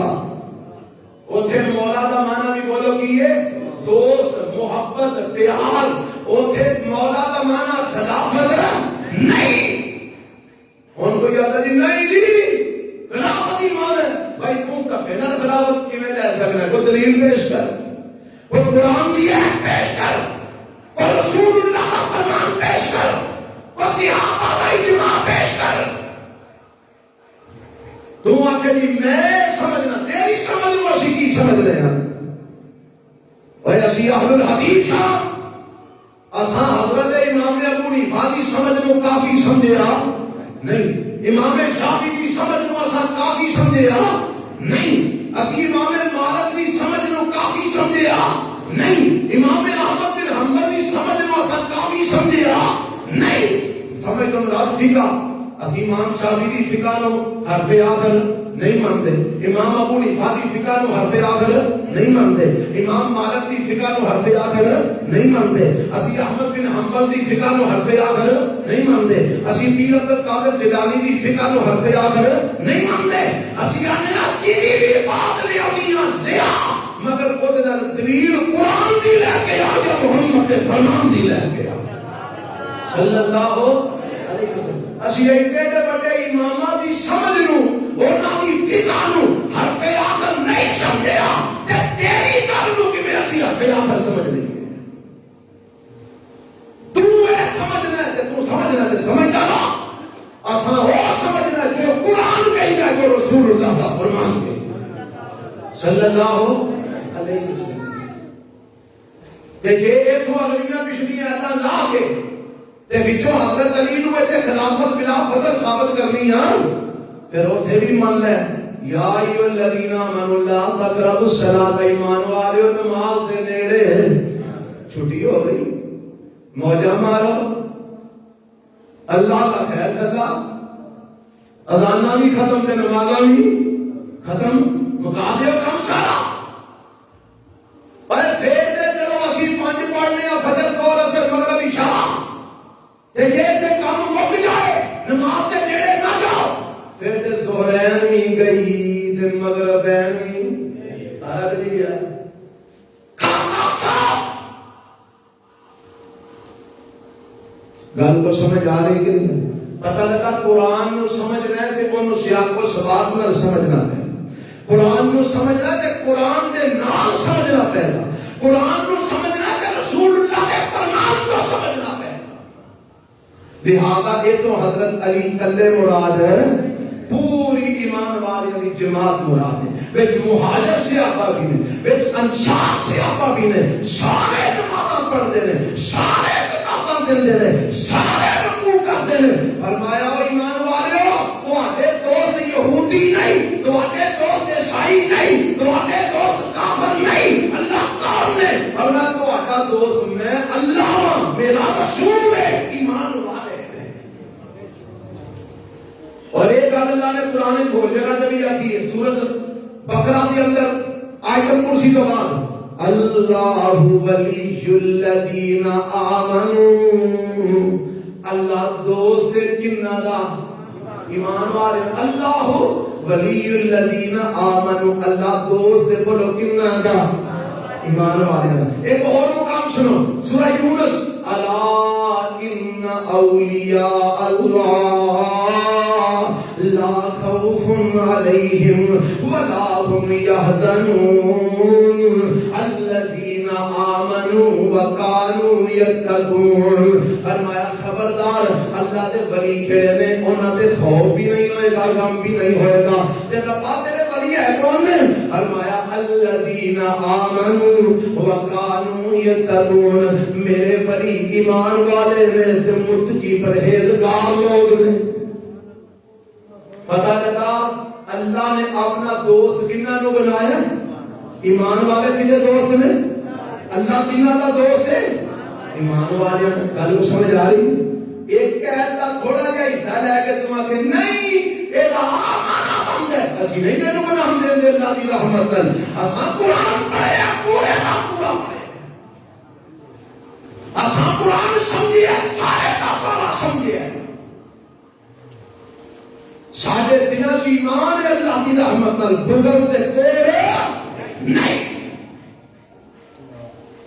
اوتھے مولا دا مانا بھی بولو کی ہے؟ دوست، محبت، پیار۔ اوتھے مولا دا مانا خلافت نہیں۔ ان کو یاد ہے جی نہیں جی خلافت ہی مان ہے بھائی، تم کا پہلا خلافت کیویں لے سکنا ہے؟ کوئی دلیل پیش کر، کوئی قرآن دی ہے پیش کر، کوئی رسول اللہ کا فرمان پیش کر، کوئی صحابہ کا اجماع پیش کر۔ تم آ کے جی میں سمجھنا، تیری سمجھ لو اسی کی سمجھ رہے ہیں۔ اے اسی اہل الحدیث ہاں، اساں حضرت امام ابو حنیفہ دی سمجھ نو کافی سمجھیا نہیں، امام شافعی دی سمجھ نو اساں کافی سمجھیا نہیں، اسی امام مالک دی سمجھ نو کافی سمجھیا نہیں، امام احمد بن حنبل دی سمجھ نو اساں کافی سمجھیا نہیں۔ سمجھ تو مراد فقہ، اسی امام شافعی دی فقہ نو حرف آخر نہیں مانتے، امام ابو حنیفہ دی فقہ نو حرف آخر نہیں مانتے، امام مالک دی فقہ نو حرف آخر نہیں مانتے، اسی احمد بن حنبل دی فقہ نو حرف آخر نہیں مانتے، اسی پیر عبد القادر جیلانی دی فقہ نو حرف آخر نہیں مانتے، اسی آنے تیری بھی بات لے امیاں لیا مگر وہ دلیل قرآن دی لے کے آ یا محمد دے فرمان دی لے کے آ صلی اللہ علیہ وسلم۔ اسی ایڈے بڑے امامہ دی سمجھ نو انہاں دی فقہ نو حرف آخر نہیں سمجھیا تے تیری گل نو کیویں اسی حرف آخر سمجھ لیں؟ تو اے سمجھنا ہے تے تو سمجھنا تے سمجھدا نا، اساں او سمجھنا جو قرآن کہندا ہے، جو رسول اللہ دا فرمان کہندا صلی اللہ علیہ وسلم۔ تے جے ایتھوں اگلیاں پچھلیاں آیتاں لا کے تے وچوں حضرت علی نو تے خلافت بلا فضل ثابت کرنی ہے، پھر اوتھے بھی من لے یا ایھا الذین آمنوا لا تقربوا الصلاۃ، ایمان والیو نماز دے نیڑے چھٹی ہو گئی، موجہ مارو، اللہ کا خیر فضا، اذاناں بھی ختم تے نمازاں بھی ختم، مکا دیو کم سارا۔ پر پھر تے چلو اسی پنج پڑھنے فجر ظہر اثر مغرب عشاء گل کو سمجھ آ رہی کہ نہیں؟ پتہ لگا قرآن نو سمجھنا ہے کہ انہوں سیاق و سباق نال سمجھنا ہے. قرآن نو سمجھنا کہ قرآن دے نال سمجھنا پہلا. قرآن نو سمجھنا کہ رسول اللہ کے فرمان کو سمجھنا پہلا. لہذا یہ تو حضرت علی کلے مراد ہے، پوری ایمان والی جماعت مراد ہے. وچ مہاجر صحابہ بھی نے، وچ انصار صحابہ بھی نے، سارے نمازاں پڑھتے ہیں، سارے کتاباں دیندے نے، سارے رکوع کرتے ہیں. فرمایا او ایمان والیو، تواڈے دوست یہودی نہیں، تواڈے دوست عیسائی نہیں، تواڈے دوست کافر نہیں. اللہ کون نے؟ فرمایا تواڈا دوست میں اللہ ہوں، میرا رسول ہے، ایمان والے. اور ایک گل اللہ نے قرآن کی اور جگہ تے بھی آکھی ہے، سورۃ بقرہ کے اندر آیت الکرسی تو بعد اللہ ولی الذین آمنوا، اللہ دوست کنہ دا؟ ایمان والے. اللہ ولی الذین آمنوا، اللہ دوست بولو کنہ دا؟ ایمان والے دا. ایک اور مقام سنو، سورہ یونس، الا ان اولیاء اللہ لا خوف علیہم ولا هم يحزنون الذین آمنوا وكانوا يتقون. فرمایا خبردار، اللہ دے ولی کہڑے نے، انہاں دے خوف بھی نہیں ہوئے گا، غم بھی نہیں ہوئے گا. تے ربا تیرے ولی ہے کون نے؟ فرمایا الذین آمنوا وكانوا يتقون، میرے ولی ایمان والے نے تے متقی پرہیزگار لوگ نے. پتہ لگا اللہ نے اپنا دوست کنہ نو بنایا؟ ایمان والے کدے دوست نے؟ اللہ کنہ دا دوست ہے؟ ایمان والے. گل کو سمجھ آ رہی؟ ایک قید کا تھوڑا جہا حصہ لے کے تم آکے نہیں یہ مانا بند ہے، اسی نہیں تینوں بنا دیں دے اللہ دی رحمت نال. اساں قرآن پڑھیا پورے کا پورا پڑھیا، اساں قرآن سمجھیا سارے کا سارا سمجھیا. ساڈے دلاں وچ ایمان ہے اللہ دی رحمت نال، بغیر تے کوڑ نہیں.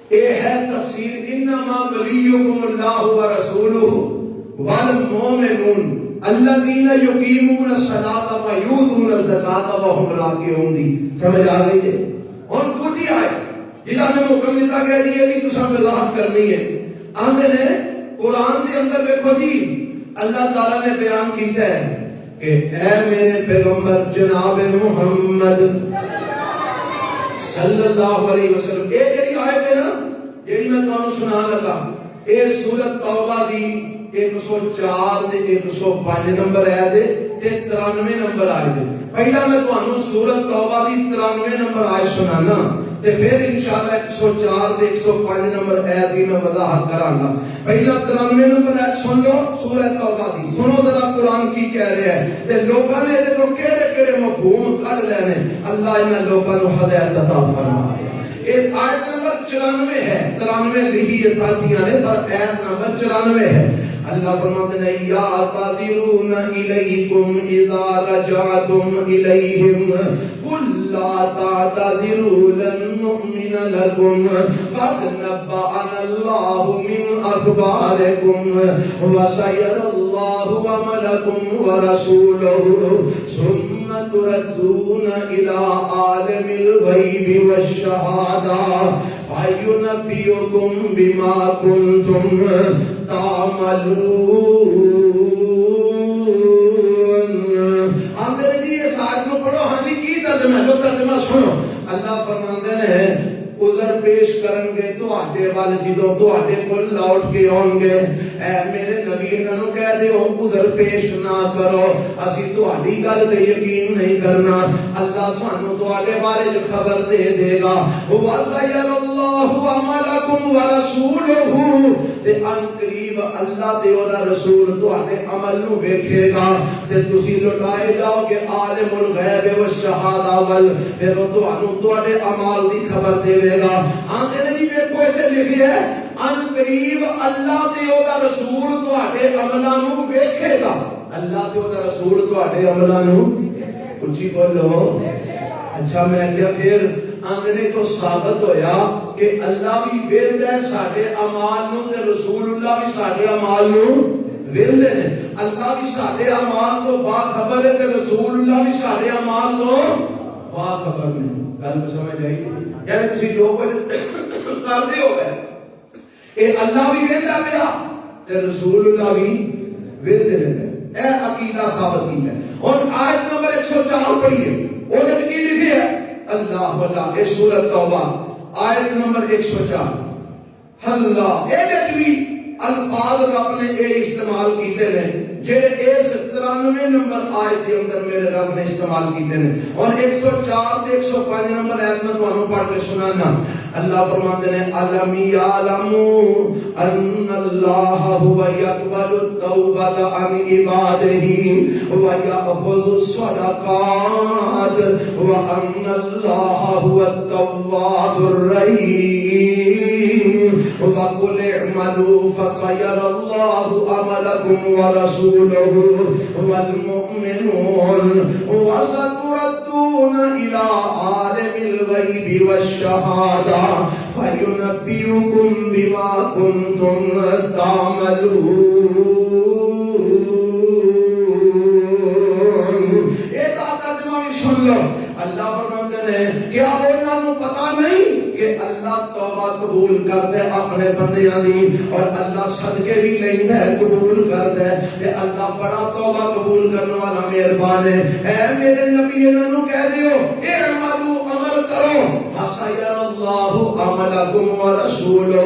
اے ہے تفسیر انما ولیکم اللہ ورسولہ والمؤمنون الذین یقیمون الصلاۃ ویؤتون الزکاۃ وهم راکعون. دی سمجھ آ گئی ہے؟ ہن دوسری آیت جہاں میں حکم دیتا گیا جی یہ بھی تساں وضاحت کرنی ہے. آندے نے قرآن دے اندر دیکھو جی اللہ تعالیٰ نے بیان کیتا ہے کہ اے میرے پیغمبر جناب محمد صلی اللہ علیہ وسلم. اے جڑی آیت ہے نا جڑی میں تانوں سنا لگا، اے سورۃ توبہ دی 104 تے 105 نمبر آیت تے 93 نمبر آیت. پہلا میں تانوں سورۃ توبہ دی 93 نمبر آیت سنانا تے پھر انشاءاللہ 104 تے 105 نمبر آیت دی میں وضاحت کراں گا. پہلا 93 نمبر آیت سن لو سورۃ توبہ دی، سنو ذرا قرآن کی کہہ رہا ہے تے لوکاں نے دے تو کیڑے کیڑے مفہوم کڈ لینے. اللہ انہاں لوکاں نو ہدایت عطا فرمائے. ایک آیت نمبر 94 ہے، 93 لکھی ہے ساتھیاں نے پر آیت نمبر 94 ہے. اللہ فرماتے ہیں یا تعذرون الیکم اذا رجعتم الیہم قل لا تعتذروا لن نؤمن لکم قد نبأنا اللہ من اخبارکم وسیر اللہ عملکم ورسولہ ثم تردون الى عالم الغیب والشہادہ فَيُنَبِّئُكُم بِمَا كُنتُمْ تَعْمَلُونَ. آپ میرے جی یہ ساتھ میں پڑھو، ہاں جی کی ترجمہ ہے؟ ترجمہ سنو. اللہ فرماندے نے عذر پیش کرن گے تواڈے وال جدوں تواڈے کول لوٹ کے آن گے، اے میرے نبی انہاں نوں کہہ دیو عذر پیش نہ کرو، اسی تواڈی گل تے یقین نہیں کرنا، اللہ سانوں تواڈے بارے جو خبر دے دے گا. وَسَيَرَ اللَّهُ عَمَلَكُمْ وَرَسُولُهُ، تے ان قریب اللہ تے اودا رسول تواڈے عمل نو ویکھے گا تے تسی لٹائے جاؤ کہ عالم الغیب والشہادہ ول، پھر وہ تانوں تواڈے اعمال دی خبر دے گا. آندے نے جی ویکھو ایتھے لکھیا ہے ان قریب اللہ تے اودا رسول تواڈے عملاں نو ویکھے گا. اللہ تے اودا رسول تواڈے عملاں نو اچھی بولو. اچھا میں کیا پھر آنگنے تو ثابت ہویا کہ اللہ بھی ویندہ ہے ساڑھے اعمال نو تے رسول اللہ بھی ساڑھے اعمال نو ویندے نے. اللہ بھی ساڑھے اعمال تو باخبر ہے تے رسول اللہ بھی ساڑھے اعمال تو باخبر نے. گل کو سمجھ آئی؟ یعنی تسی جو کچھ کردے ہو گئے اے اللہ بھی ویندہ پیا تے رسول اللہ بھی ویندے رہے. اے عقیدہ ثابت کی ہے. اور آیت نمبر 104 پڑھیے. وہ کی لکھی ہے اللہ اللہ اے سورۃ توبہ آیت نمبر 104. اللہ اے بھی الفاظ رب نے اے استعمال کیتے ہیں جڑے اس 93 نمبر آیت کے اندر میرے رب نے استعمال کیتے ہیں. اور 104 تے 105 نمبر آیت میں تانوں پڑھ کے سنانا. اللہ فرماتے ہیں علم یعلموا ان اللہ هو يقبل التوبة عن عباده ويأخذ الصدقات وان اللہ هو التواب الرحیم وقل اعملوا فسيرى الله عملكم ورسوله والمؤمنون وستردون إلى عالم الغيب والشهادة فينبئكم بما كنتم تعملون. ایک آقا بھی سن لو. اللہ فرماتے ہیں کیا انہاں نوں پتہ نہیں کہ اللہ توبہ قبول کرتا ہے اپنے بندیاں دی اور اللہ صدقے بھی لیندا ہے قبول کرتا ہے تے اللہ بڑا توبہ قبول کرنے والا مہربان ہے. اے میرے نبی انہاں نوں کہہ دیو اے عمل کرو فسیر اللہ عملکم ورسولہ.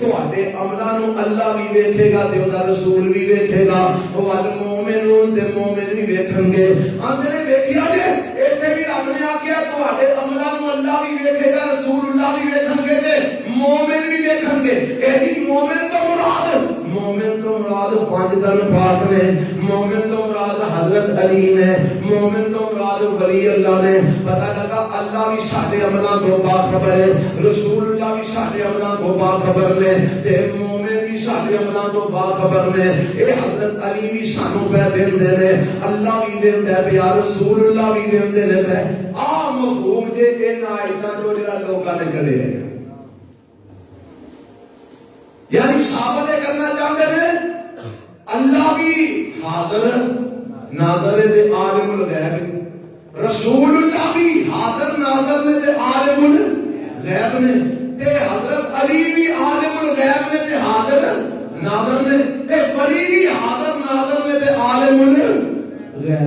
تواڈے عملاں نوں اللہ بھی ویکھے گا تے اودہ رسول بھی ویکھے گا. والمؤمنون تے مومن بھی ویکھن گے. اندر ویکھیا جے ایتھے بھی رب نے آکھیا تواڈے عملاں نوں اللہ بھی ویکھے گا رسول اللہ بھی ویکھن گے تے مومن بھی ویکھن گے. ایہی مومن تو مراد 5 دن پاک نے. مومن تو مراد حضرت علی نے. مومن تو مراد ولی اللہ نے. پتہ لگا اللہ بھی ساڈے عملاں تو باخبر ہے رسول اللہ بھی ساڈے عملاں تو باخبر نے تے مومن بھی ساڈے عملاں تو باخبر نے. اے حضرت علی بھی سانوں پہ ویندے نے اللہ بھی ویندا ہے پیا رسول اللہ بھی ویندے نے پہ. آ مفہوم جے ان آیتاں جو جڑا لوکاں نے کڈے ہے یعنی ثابت کرنا چاہتے ہیں اللہ بھی حاضر ناظر تے عالم الغیب. رسول اللہ بھی حاضر ناظر نے تے عالم الغیب نے. تے حضرت علی بھی عالم الغیب نے تے حاضر ناظر نے. تے ولی بھی حاضر ناظر نے تے عالم الغیب نے.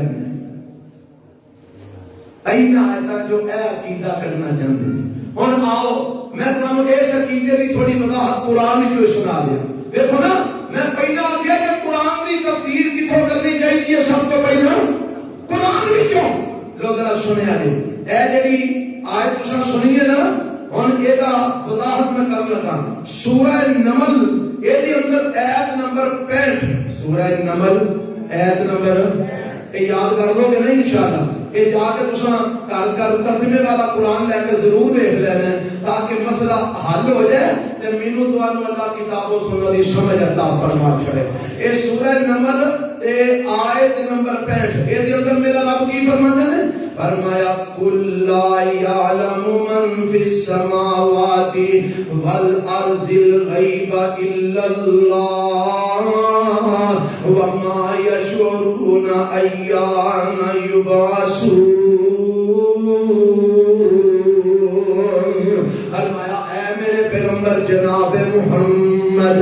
این آیتاں جو اے عقیدہ کرنا چاہتے ہیں. ہن آؤ میں تمہیں اس عقیدے کی تھوڑی وضاحت قرآن کی سنا دیا. دیکھو نا میں پہلا آخیا کہ قرآن کی تفسیر کتوں کرنی چاہیے سب تو پہلا قرآن بھی کیوں لوگ ذرا سنیا جی. اے جڑی آیت تساں سنی ہے نا ہن اے دا وضاحت میں کر لگا. سورہ نمل اے دی اندر آیت نمبر 65 سورہ نمل آیت نمبر اے یاد کر لو گے نا انشاءاللہ. کہ جا کے تساں کر ترجمے والا قرآن لے کے ضرور دیکھ لینا تاکہ مسئلہ حل ہو جائے تے مینوں تانوں اللہ کتاب و سنت دی سمجھ عطا فرما چھڑے. اے سورہ نمل تے آیت نمبر 65 اے دے اندر میرا رب کی فرماتا ہے فرمایا قل لا يعلم من في السماوات والارض الغيب الا الله وما يشعرون ايان يبعثون. فرمایا اے میرے پیغمبر جناب محمد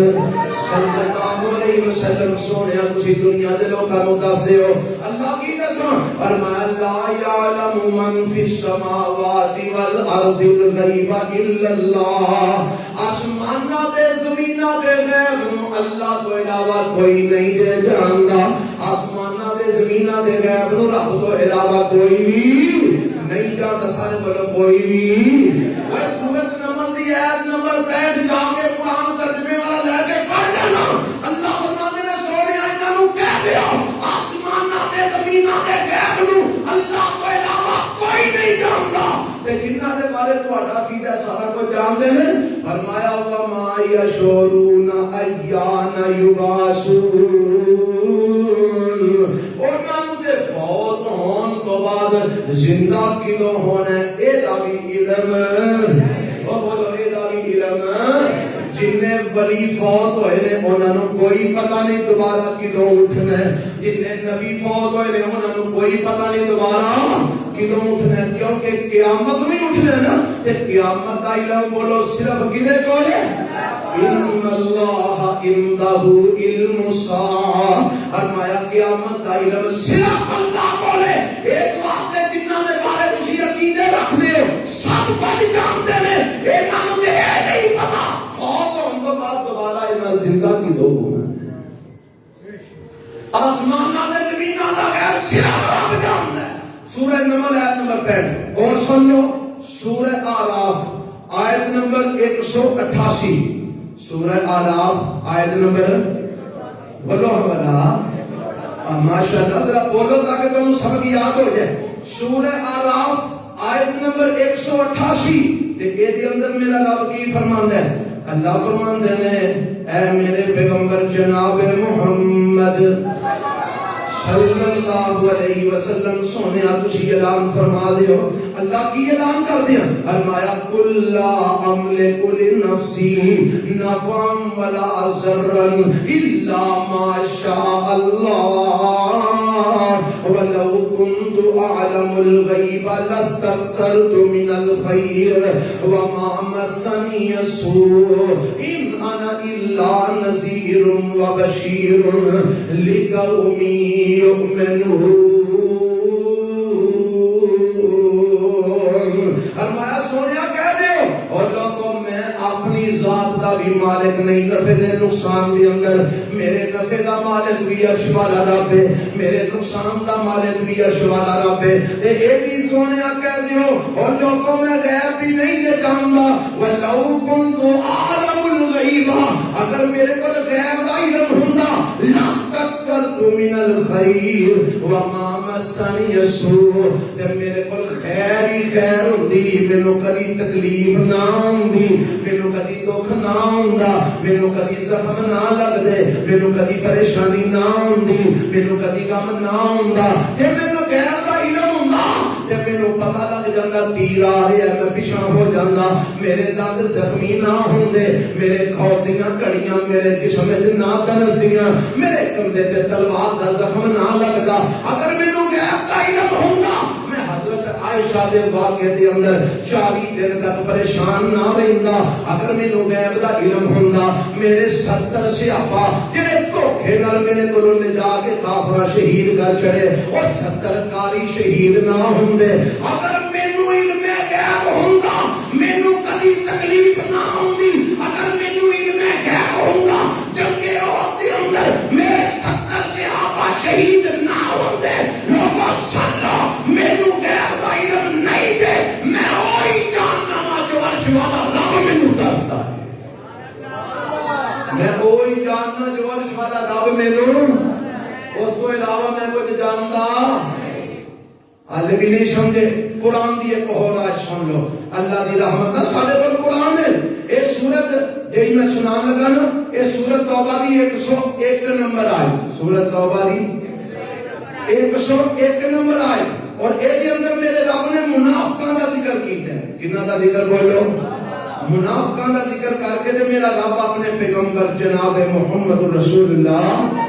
صلی اللہ علیہ وسلم سونیا تسی دنیا دے لوکاں نوں دس دیو اللہ کی دساں. فرمایا لا يعلم من في السماوات والارض الغيب الا الله. آسماناں تے زمیناں دے غیب نوں اللہ تو علاوہ کوئی نہیں دے جاندا. آسماناں تے زمیناں دے غیب نوں رب تو علاوہ کوئی بھی نہیں جاندا. سارے بولو کوئی بھی. وہ سورۃ نمل دی آیت نمبر 65 جا کے قرآن ترجمے والا لے کے پڑھ لینا. اللہ فرماتے نے سونیا انہاں نوں کہہ دیو آسماناں تے زمیناں دے غیب نوں اللہ تو علاوہ کوئی نہیں جاندا. تے جنہاں دے بارے تہاڈا عقیدہ سارا کچھ جانتے ہیں. فرمایا وما یشعرون ایان یبعثون. انہاں نوں تے فوت ہون تو بعد زندہ کدوں ہونا ہے اے دا بھی علم وہ بولو ایدا بھی علم جنہیں ولی فوت ہوئے نے انہوں نے کوئی پتہ نہیں دوبارہ کدوں اٹھنا ہے جنہیں نبی فوت ہوئے نے انہوں نے کوئی پتہ نہیں دوبارہ کدوں اٹھنا ہے کیونکہ قیامت میں اٹھنا ہے نا کہ قیامت کا علم بولو صرف کدے کو ہے ان اللہ عنده علم الساعہ فرمایا قیامت کا علم صرف اللہ کو ہے اس واسطے جنہاں دے بارے تسی عقیدے رکھدے ہو سب کچھ جانتے ہیں انہاں نوں یہ نہیں پتا فوت ہونے کے بعد دوبارہ انہاں زندہ کی دو آسماناں تے زمیناں دا غیب صرف رب جاندا ہے سورہ نمل آیت نمبر 65 اور سن لو سورہ آراف آیت نمبر 188 سورہ آراف آیت نمبر بولو حوالہ ماشاءاللہ ذرا بولو تاکہ تمہیں سبق یاد ہو جائے سورہ آراف آیت نمبر 188 تے اے اندر میرا رب کی فرماندا ہے اللہ فرماندے نے اے میرے پیغمبر جناب محمد صلی اللہ علیہ وسلم سونے تسی اعلان فرما دیو اللہ کی اعلان کر دیا فرمایا کل لا املک لنفسی نفعا ولا ضرا الا ما شاء اللہ ولو كنت اعلم الغیب لاستكثرت من الخير وما مسني السوء ان انا الا نذير وبشير لقوم فرمایا سونیا کہہ دیو اور لوگوں میں اپنی ذات دا بھی مالک نہیں نفع دے نقصان دے اندر میرے نفع دا مالک بھی عرش والا رب ہے میرے نقصان دا مالک بھی عرش والا رب ہے اے بھی سونیا کہہ دیو اور لوگوں میں غیب بھی نہیں دے جاندا ولو كنت اعلم الغیب اگر میرے کو غیب دا علم ہوندا لاستكثرت من الخير وما مسني السوء تے میرے کو خیر ہی خیر ہوندی مینوں کبھی تکلیف نہ ہوندی مینوں کبھی دکھ نہ ہوندا مینوں کبھی زخم نہ لگدے مینوں کبھی پریشانی نہ ہوندی مینوں کبھی غم نہ ہوندا تے مینوں غیب دا علم ہوندا تے مینوں پتہ لگ جاندا تیر آ رہا ہے میں پیچھے ہو جاندا میرے دند زخمی نہ ہوندے میرے کھور دیاں کڑیاں میرے جسم وچ نہ دنسدیاں میرے کندھے تے تلوار دا زخم نہ لگدا اگر مینوں غیب دا علم ہوندا میں حضرت عائشہ دے واقعے دے اندر 40 دن تک پریشان نہ رہندا اگر مینوں غیب دا علم ہوندا میرے 70 صحابہ جڑے دھوکے نال میرے کولوں لے جا کے کافر شہید کر چھڑے اور 70 کاری شہید نہ ہوندے اگر مینوں علم غیب ہوندا مینوں کبھی تکلیف نہ ہوندی اگر مینوں علم غیب ہوندا جنگ احد دے اندر میرے 70 صحابہ شہید نہ ہوندے لوگوں صلو مینوں غیب دا علم نہیں دے میں وہی جاننا وا جو عرش والا رب مینوں دسدا ہے میں وہی جاننا جو عرش والا رب مینوں اس تو علاوہ میں کچھ جاندا حال بھی نہیں سمجھے قرآن دی ایک اور آیت سن لو اللہ دی رحمت نہ سارے پر قرآن ہے اے سورت جڑی میں سنان لگا نا اے سورت توبہ دی 101 نمبر آئی سورت توبہ دی 101 نمبر آئی اور اے دے اندر میرے رب نے منافقاں دا ذکر کیتا ہے کنہاں دا ذکر بولو منافقاں دا ذکر کر کے تے میرا رب اپنے پیغمبر جناب محمد رسول اللہ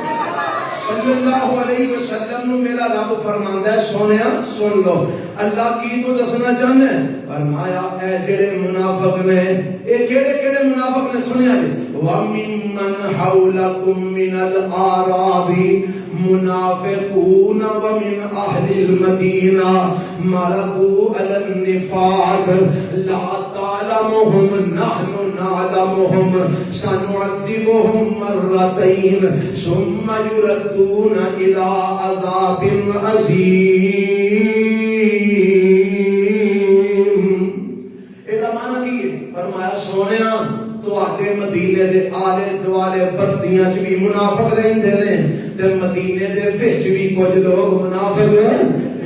صلی اللہ علیہ وسلم نو میرا رب فرماندا ہے سونیا سن لو اللہ کی تو دسنا چاہنا ہے فرمایا اے جڑے منافق نے اے کیڑے منافق نے سنیا جی وَمِمَّنْ حَوْلَكُمْ مِنَ الْأَعْرَابِ مُنَافِقُونَ وَمِنْ أَهْلِ الْمَدِينَةِ مَرَضُوا عَلَى النِّفَاقِ لَا تَعْلَمُهُمْ نَحْنُ نَعْلَمُهُمْ سَنُعَذِّبُهُمْ مَرَّتَيْنِ ثُمَّ يُرَدُّونَ إِلَىٰ عَذَابٍ عَظِيمٍ فرمایا سونیا تواڈے مدینے دے آلے دوالے بستیاں چ بھی منافق رہندے نے تے مدینے دے وچ بھی کچھ لوگ منافق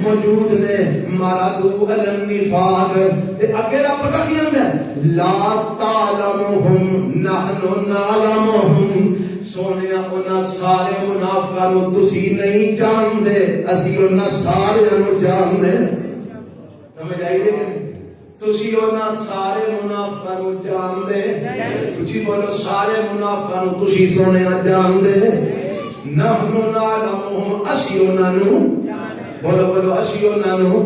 موجود نے مردو علی النفاق تے اگے رب پتہ کی آندا ہے لا تعلمهم نحن نعلمهم سونیا انہاں سارے منافقاں نو تسی نہیں جاندے اسی انہاں سارے نو جاندے سمجھ آئی کہ تسی انہاں سارے منافقاں نوں جان دے اچھی بولو سارے منافقاں نوں تسی سونے جان دے نحنو نعلمہم اسی انہاں نوں بولو بولو اسی انہاں نوں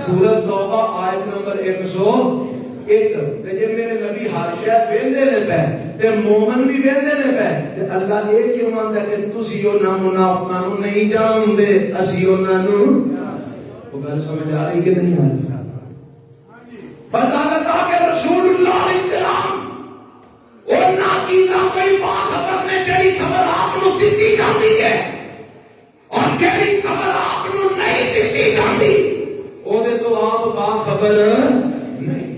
سورۃ توبہ آیت نمبر 101 تے جے میرے نبی ہر شے ویندے نے پے تے مومن بھی ویندے نے پے تے اللہ یہ کیوں ماندا کہ تسی انہاں منافقاں نوں نہیں جان دے اسی انہاں نوں وہ گل سمجھ آ رہی کہ نہیں آ رہی پتہ لگا کہ رسول اللہ علیہ السلام انہاں کی کوئی باخبر نے جڑی خبر آپ نو دتی جاندی ہے اور جڑی خبر آپ نو نہیں دتی جاندی او دے تو آپ باخبر نہیں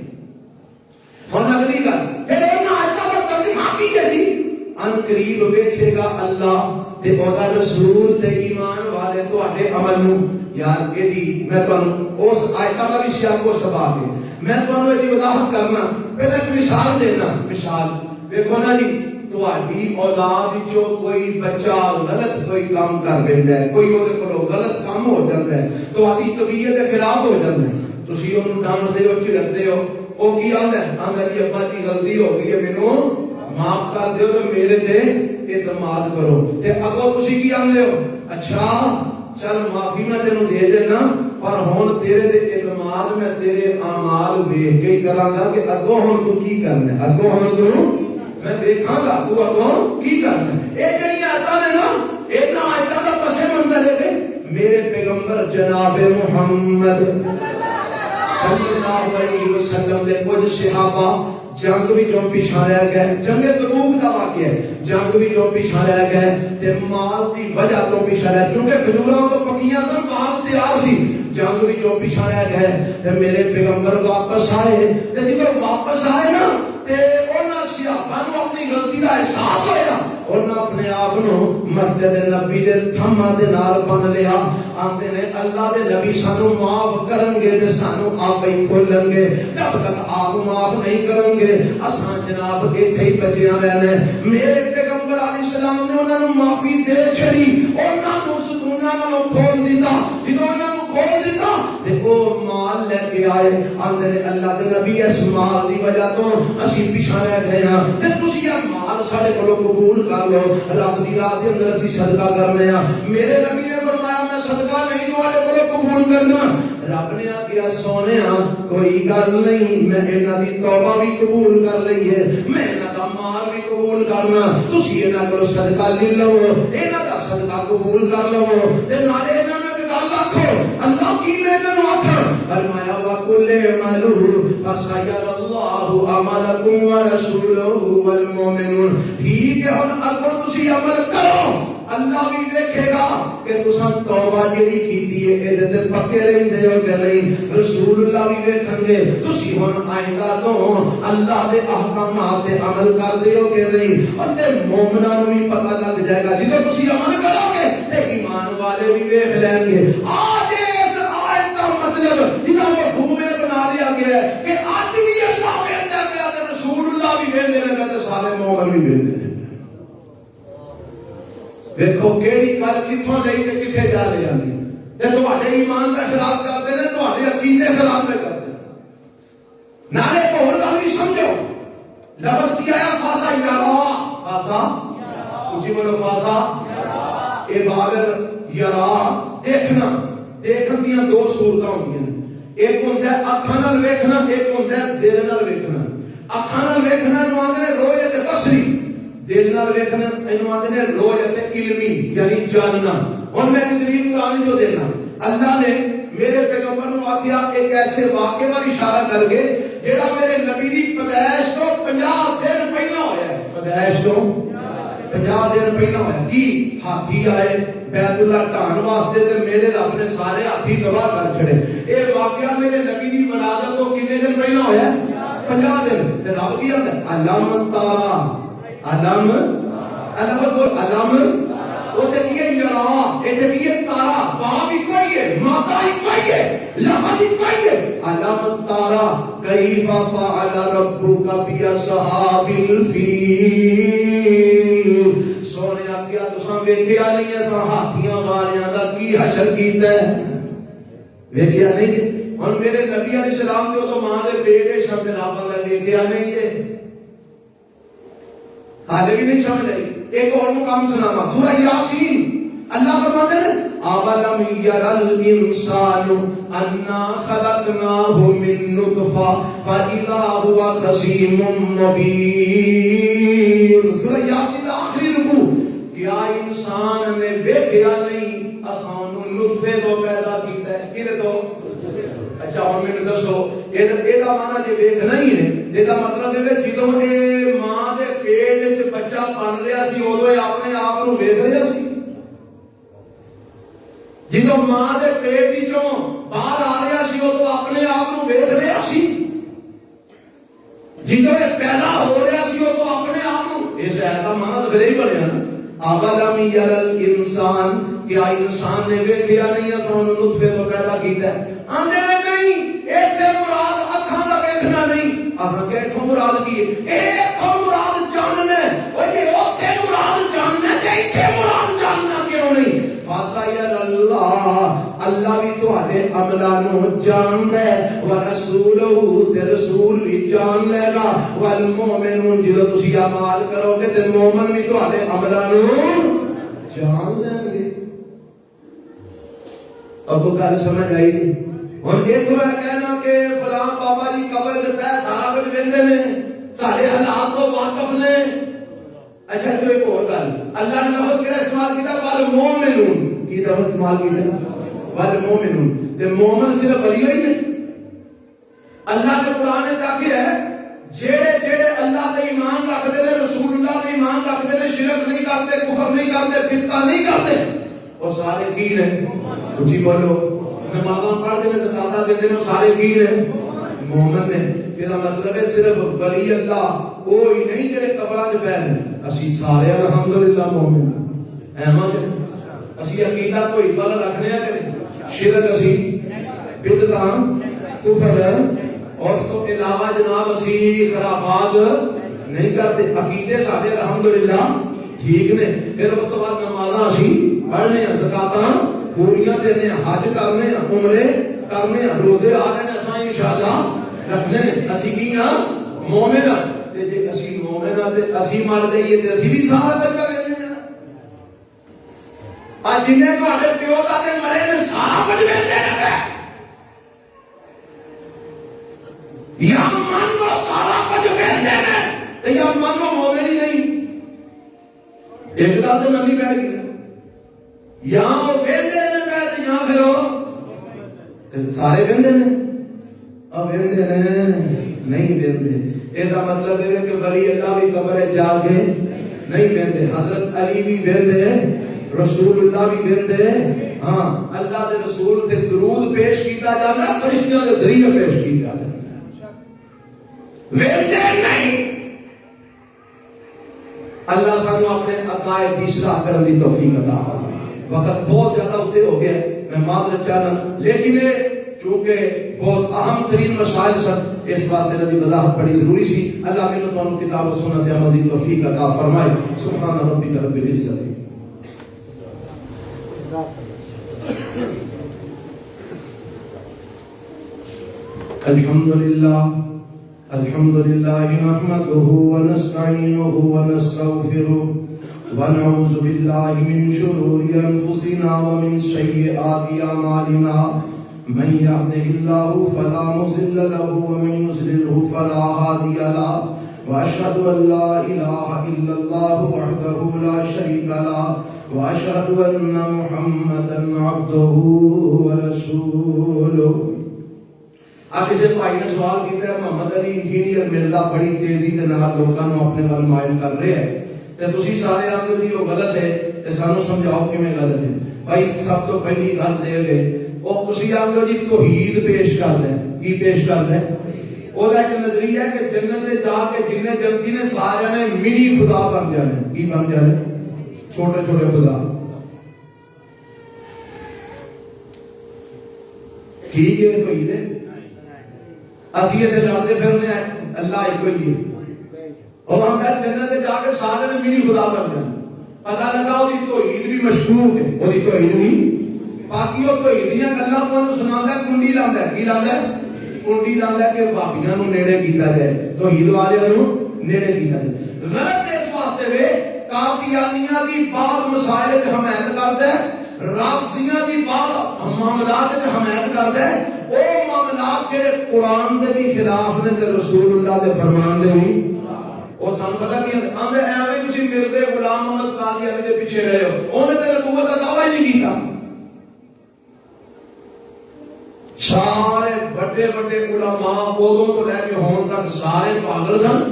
ہن اگلی گل پھر انہاں آیتاں پر ترجمہ کی ہے جی ان قریب ویکھے گا اللہ تے او دا رسول تے ایمان والے تواڈے عمل نو یار ایدی میں تانوں اس آیتاں دا بھی سیاق و سباق ہے میں تمہیں ایک وضاحت کرنا پہلے ایک مثال دینا مثال دیکھو نا جی تہاڈی اولاد وچوں کوئی بچہ غلط کوئی کام کر دیندا ہے کوئی اودے کولوں غلط کام ہو جاندا ہے تہاڈی طبیعت دے خلاف ہو جاندا ہے تسی اونوں ڈانٹدے ہو چڑھدے ہو او کی آندا ہے جی ابا جی غلطی ہو گئی ہے مینوں معاف کر دیو تے میرے تے اعتماد کرو تے اگوں تسی کی آندے ہو اچھا چل معافی میں تینوں دے دینا پر ہون تیرے دے اعتماد میں تیرے اعمال ویکھ کے کراں گا کہ اگوں ہن تو کی کرنا ہے اگوں ہن تو میں دیکھاں گا تو اگوں کی کرنا ہے اے جڑی آیتاں نے نا انہاں آیتاں دا پس منظر ہے میرے پیغمبر جناب محمد صلی اللہ علیہ وسلم دے کچھ صحابہ جنگ بھی جو پیچھا رہ گئے جنگ تبوک دا واقعہ ہے جنگ بھی جو پیچھا رہ گئے تے مال دی وجہ تو پیچھا رہ کیونکہ کھجوراں تو پکیاں سن مال تیار سی جنگ بھی جو پیچھا رہ گئے تے میرے پیغمبر واپس آئے تے جب واپس آئے نا تے انہاں صحابہ نوں اپنی غلطی دا احساس ہویا انہاں اپنے آپ نوں مسجد نبی دے تھما دے نال بن لیا آندے نے اللہ دے نبی سانو معاف کرن گے تے سانو آپ ہی کھولن گے جب تک آپ معاف نہیں کرن گے اساں جناب ایتھے ہی بچیاں رہنا میرے پیغمبر علیہ السلام نے انہاں نوں معافی دے چھڑی انہاں نوں ستوناں نال کھول دتا جدوں انہاں نوں کھول دتا تے او مال لے کے آئے آندے نے اللہ دے نبی اس مال دی وجہ تو اسی پیچھے رہ گئے ہاں تے تسی یہ مال ساڈے کولوں قبول کر لو رب دی راہ دے اندر اسی صدقہ کرنے ہاں میرے نبی نے فرمایا میں صدقہ نہیں تواڈے کولوں قبول کرنا رب نے آخیا سونیا کوئی گل نہیں میں انہاں دی توبہ بھی قبول کر لئی ہے میں انہاں دا مال بھی قبول کرنا تسی انہاں کولوں صدقہ لے لو انہاں دا صدقہ قبول کر لو تے نالے انہاں نے گل آکھو اللہ کی میں انہاں آکھو فرمایا وَقُلْ اعْمَلُوا فَسَيَرَى اللَّهُ عَمَلَكُمْ وَرَسُولُهُ وَالْمُؤْمِنُونَ ٹھیک ہے ہن اگوں تسی عمل کرو اللہ بھی دیکھے گا کہ تساں توبہ جڑی کیتی ہے اے تے پکے رہندے ہو کہ نہیں رسول اللہ بھی ویکھن گے تسی ہن آئندہ تو اللہ دے احکامات تے عمل کردے ہو کہ نہیں اور تے مومناں نوں بھی پتہ لگ جائے گا جدوں تسی عمل کرو گے تے ایمان والے بھی ویکھ لیں گے آج اس آیت کا مطلب جنہاں مفہوم بنا لیا گیا ہے کہ آج بھی اللہ ویکھدا پیا تے رسول اللہ بھی ویکھدے نے تے سارے مومن بھی ویکھدے نے دیکھو کیڑی گل کتھوں لئی تے کتھے جا رہی آندی تے تواڈے ایمان دا خلاف کردے نے تواڈے عقیدے خلاف میں کردے نالے ہور گل بھی سمجھو لفظ کی آیا فاسا یرا فاسا اونچی بولو فاسا اے بابر یرا دیکھنا دیکھن دیاں دو صورتاں ہوندیاں ایک ہوندا ہے اکھاں نال ویکھنا ایک ہوندا ہے دل نال ویکھنا اکھاں نال ویکھنا نوں آندے نے رؤیت بصری دل نال ویکھنا اینو آندے نے رؤیت علمی یعنی جاننا ہن میں دلیل قرآن جو دینا اللہ نے میرے پیغمبر نوں آکھیا ایک ایسے واقعے پر اشارہ کر کے جیڑا میرے نبی دی پیدائش تو 50 دن پہلا ہویا ہے پیدائش تو 50 دن پہلا ہویا کی ہاتھی آئے بیت اللہ ٹھان واسطے تے میرے رب نے سارے ہاتھی تباہ کر چھڑے اے واقعہ میرے نبی دی ولادت تو کتنے دن پہلا ہویا ہے 50 دن تے رب کی آندا علم تارا علم علم بول علم وہ تے یہ یرا اے تے یہ تارا باب ہی کوئی ہے ماتا ہی کوئی ہے لفظ ہی کوئی ہے علم تارا کیف فعل ربک باصحاب الفیل سونیا کیا تساں ویکھیا نہیں ہے ہاتھیاں والیاں دا کی حشر کیتا ہے ویکھیا نہیں ہن میرے نبی علیہ السلام تے تو ماں دے پیٹ سب جناب لگے کیا نہیں جے حالے بھی نہیں سمجھ آئی. ایک اور مقام سناوا سورہ یاسین. اللہ فرماتے ہیں اولم یری الانسان انا خلقناہ من نطفہ فاذا هو خصیم مبین. سورہ یاسین آخری رکوع. کیا انسان نے دیکھا نہیں اساں نطفے تو پیدا کیتا ہے کدے تو. اچھا ہن میں دسو اے دا معنی جے دیکھنا ہی ہے اے دا مطلب ہے جدوں اے ماں دے پیٹ وچ بچہ بن رہا سی اودوں اے اپنے آپ نو ویکھ رہا سی. جدوں ماں دے پیٹ وچوں باہر آ رہا سی اودوں اپنے آپ نو ویکھ رہا سی. جدوں اے پیدا ہو رہا سی اودوں اپنے آپ نو اس ایت دا معنی تو پھر ہی بنیا نا. اولم یری الانسان کیا انسان نے ویکھیا نہیں اساں نطفے تو پیدا کیتا ہے. آندے نہیں ایتھے مراد اکھاں دا ویکھنا نہیں. آہاں کہ ایتھوں مراد کی ہے ایتھوں مراد جاننا ہے. او جی اوتھے مراد جاننا تے ایتھے مراد جاننا کیوں نہیں. فاسائر اللہ اللہ بھی تواڈے عملاں نو جاندا ہے ورسولہ تے رسول بھی جان لے گا والمؤمنون جدوں تسی اعمال کرو گے تے مومن بھی تواڈے عملاں نو جان لیں گے. اب گل سمجھ آئی نہیں. ہن یہ تو میں کہنا کہ فلاں بابا جی قبر تے پہ سارا کچھ ویندے نے ساڈے حالات تو واقف نے. اچھا تو ایک اور گل اللہ نے لفظ کیڑا استعمال کیتا والمؤمنون کی لفظ استعمال کیتا والمؤمنون تے مومن صرف ولی ہی نہیں. اللہ نے قرآن وچ آکھیا ہے جڑے جڑے اللہ تے ایمان رکھدے نے رسول اللہ تے ایمان رکھدے نے شرک نہیں کرتے کفر نہیں کرتے بدعت نہیں کرتے اور سارے کی نے اونچی بولو نمازاں پڑھدے نے زکاتاں دیندے نے سارے کی نے مومن نے. یہ مطلب ہے صرف ولی اللہ کوئی نہیں جڑے قبراں وچ پے نے. اسی سارے الحمدللہ مومن احمد اسی عقیدہ کوئی بل رکھنے ہیں شرک اسی بدعتاں کفر اور تو علاوہ جناب اسی خرافات نہیں کرتے. عقیدے سارے الحمدللہ ٹھیک نے. پھر اس کے بعد نمازاں اسی پڑھنے ہیں زکاتاں پوریاں دینے ہیں حج کرنے ہیں عمرے کرنے ہیں روزے آ رہے ہیں اساں انشاءاللہ رکھنے ہیں. اسی کی ہاں مومن ہاں تے جے اسی مومن ہاں تے اسی مر جائیے تے اسی بھی سارا کچھ ویلے ہیں. اج جنے تواڈے پیو دادے مرے نے سارا کچھ ویلے نے یا من لو سارا کچھ ویلے نے یا من لو مومن ہی نہیں. ایک گل تو نبی پہ گئی یا وہ ویلے نے پہ یا پھر وہ سارے ویلے نے اب ویلے نے نہیں ویلے. اس کا مطلب ہے کہ ولی اللہ بھی قبر جا کے نہیں ویلے. حضرت علی بھی ویلے رسول اللہ بھی ویلے. ہاں اللہ دے رسول تے درود پیش کیتا جاتا فرشتیاں دے ذریعے پیش کیتا جاتا ویلے نہیں. اللہ سانو اپنے عقائد کی اصلاح کرنے کی توفیق عطا فرمائے. وقت بہت زیادہ اتنے ہو گیا میں معذرت چاہنا لیکن چونکہ بہت اہم ترین مسائل سن اس واسطے نبی وضاحت بڑی ضروری سی. اللہ مینوں تانوں کتاب و سنت عمل دی توفیق عطا فرمائے. سبحان ربک رب العزت. الحمد لله نحمده ونستعينه ونستغفره ونعوذ بالله من شرور أنفسنا ومن سيئات أعمالنا من يهده الله فلا مضل له ومن يضلل فلا هادي له وأشهد أن لا إله إلا الله وحده لا شريك له وأشهد أن محمدا عبده ورسوله. اب اسے بھائی نے سوال کیتا ہے محمد علی انجینئر مرزا بڑی تیزی کے نال لوگاں نو اپنے ول مائل کر رہے ہیں تے تسی سارے آندے جی وہ غلط ہے تے سانو سمجھاؤ کیویں غلط ہے. بھائی سب تو پہلی گل دے گئے او تسی آندے جی توحید پیش کر دیں. کی پیش کر دیں؟ او دا ایک نظریہ ہے کہ جنت تے جا کے جننے جنتی نے سارے نے منی خدا بن جانے. کی بن جانے؟ چھوٹے چھوٹے خدا. ٹھیک ہے توحید ہے اسی تے لڑتے پھرنے اللہ ایک ہی ہے اور ہم جنت تے جا کے سارے نے منی خدا بن جانے. پتہ لگا وہ توحید بھی مشکوک ہے وہ توحید بھی باقی وہ توحید دیاں گلاں تانوں سناوندا ہے، کنڈی لاوندا ہے، کی لاوندا ہے؟ کنڈی لاوندا ہے کہ بھابیاں نوں نیڑے کیتا جائے، توحید والیاں نوں نیڑے کیتا جائے۔ غلط اس واسطے وے قادیانیاں دی بعض مسائل وچ حمایت کردا ہے، رافضیاں دی بعض معاملات وچ حمایت کردا ہے، او معاملات جڑے قرآن دے بھی خلاف نے تے رسول اللہ دے فرمان دے بھی اور سانوں پتہ نہیں آندے ایویں تسی مرزا غلام محمد قادیانی دے پیچھے رہے ہو، انہوں نے نبوت دا دعویٰ ہی نہیں کیتا۔ سارے بڑے بڑے علماء ادوں تو لے کے ہون تک سارے پاگل سن،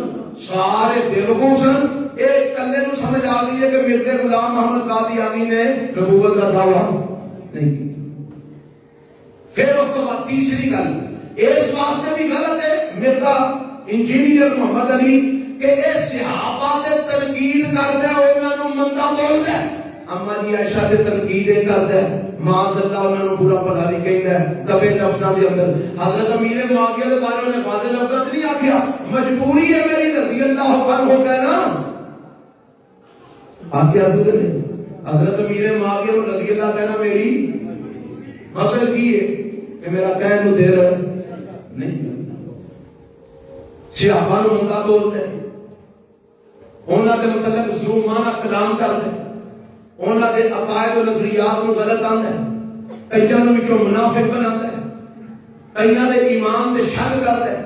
سارے بیوقوف سن۔ ایک کلے نو سمجھ آ گئی ہے کہ مرزا غلام محمد قادیانی نے نبوت کا دعویٰ نہیں کیتا۔ پھر اس کو بعد تیسری گل اس واسطے بھی غلط ہے مرزا انجینئر محمد علی کہ اے صحابہ تے تنقید کردا ہے، انہاں نوں مندا بولدا ہے، اما جی عائشہ تے تنقید کردا ہے، معاذ اللہ انہاں نوں برا بھلا بھی کہندا ہے دبے لفظاں دے اندر۔ حضرت امیر معاویہ دے بارے نے واضح لفظاں نہیں آکھیا، مجبوری ہے میری رضی اللہ عنہ کہنا، آکھیا ضرور نہیں۔ حضرت امیر معاویہ رضی اللہ کہنا میری مقصد کی ہے کہ میرا کہنے کو دیر نہیں۔ صحابہ نوں مندا بولدا ہے، انہاں دے متعلق ذو معنی کلام کردا ہے، انہاں دے عقائد و نظریات نوں غلط آندا ہے، کئیاں نوں وچوں منافق بناتا ہے، کئیاں دے ایمان تے شک کردا ہے،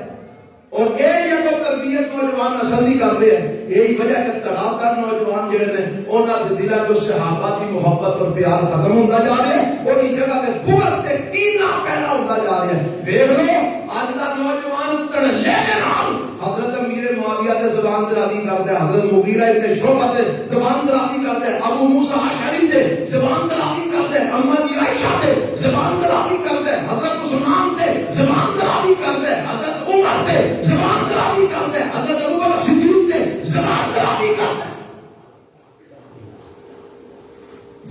اور یہ اگر تربیت نوجوان نسل دی کر رہے ہیں، یہی وجہ کہ طلاق کر نوجوان جڑے نے انہاں دے دلاں جو صحابہ دی محبت اور پیار ختم ہوندا جا رہا ہے، اور اس جگہ تے بغض تے کینہ پیدا ہوندا جا رہا ہے۔ دیکھ لو اج دا نوجوان تڑلے دے نال حضرت امیر معاویہ تے زبان درازی کردا ہے، حضرت مغیرہ ابن شعبہ تے زبان درازی کردا ہے، ابو موسیٰ اشعری تے زبان درازی کردا ہے، اما جی عائشہ تے زبان درازی کردا ہے، حضرت عثمان تے زبان درازی کردا ہے، حضرت عمر تے زبان درازی کردا ہے، حضرت ابوبکر صدیق تے زبان درازی کردا ہے،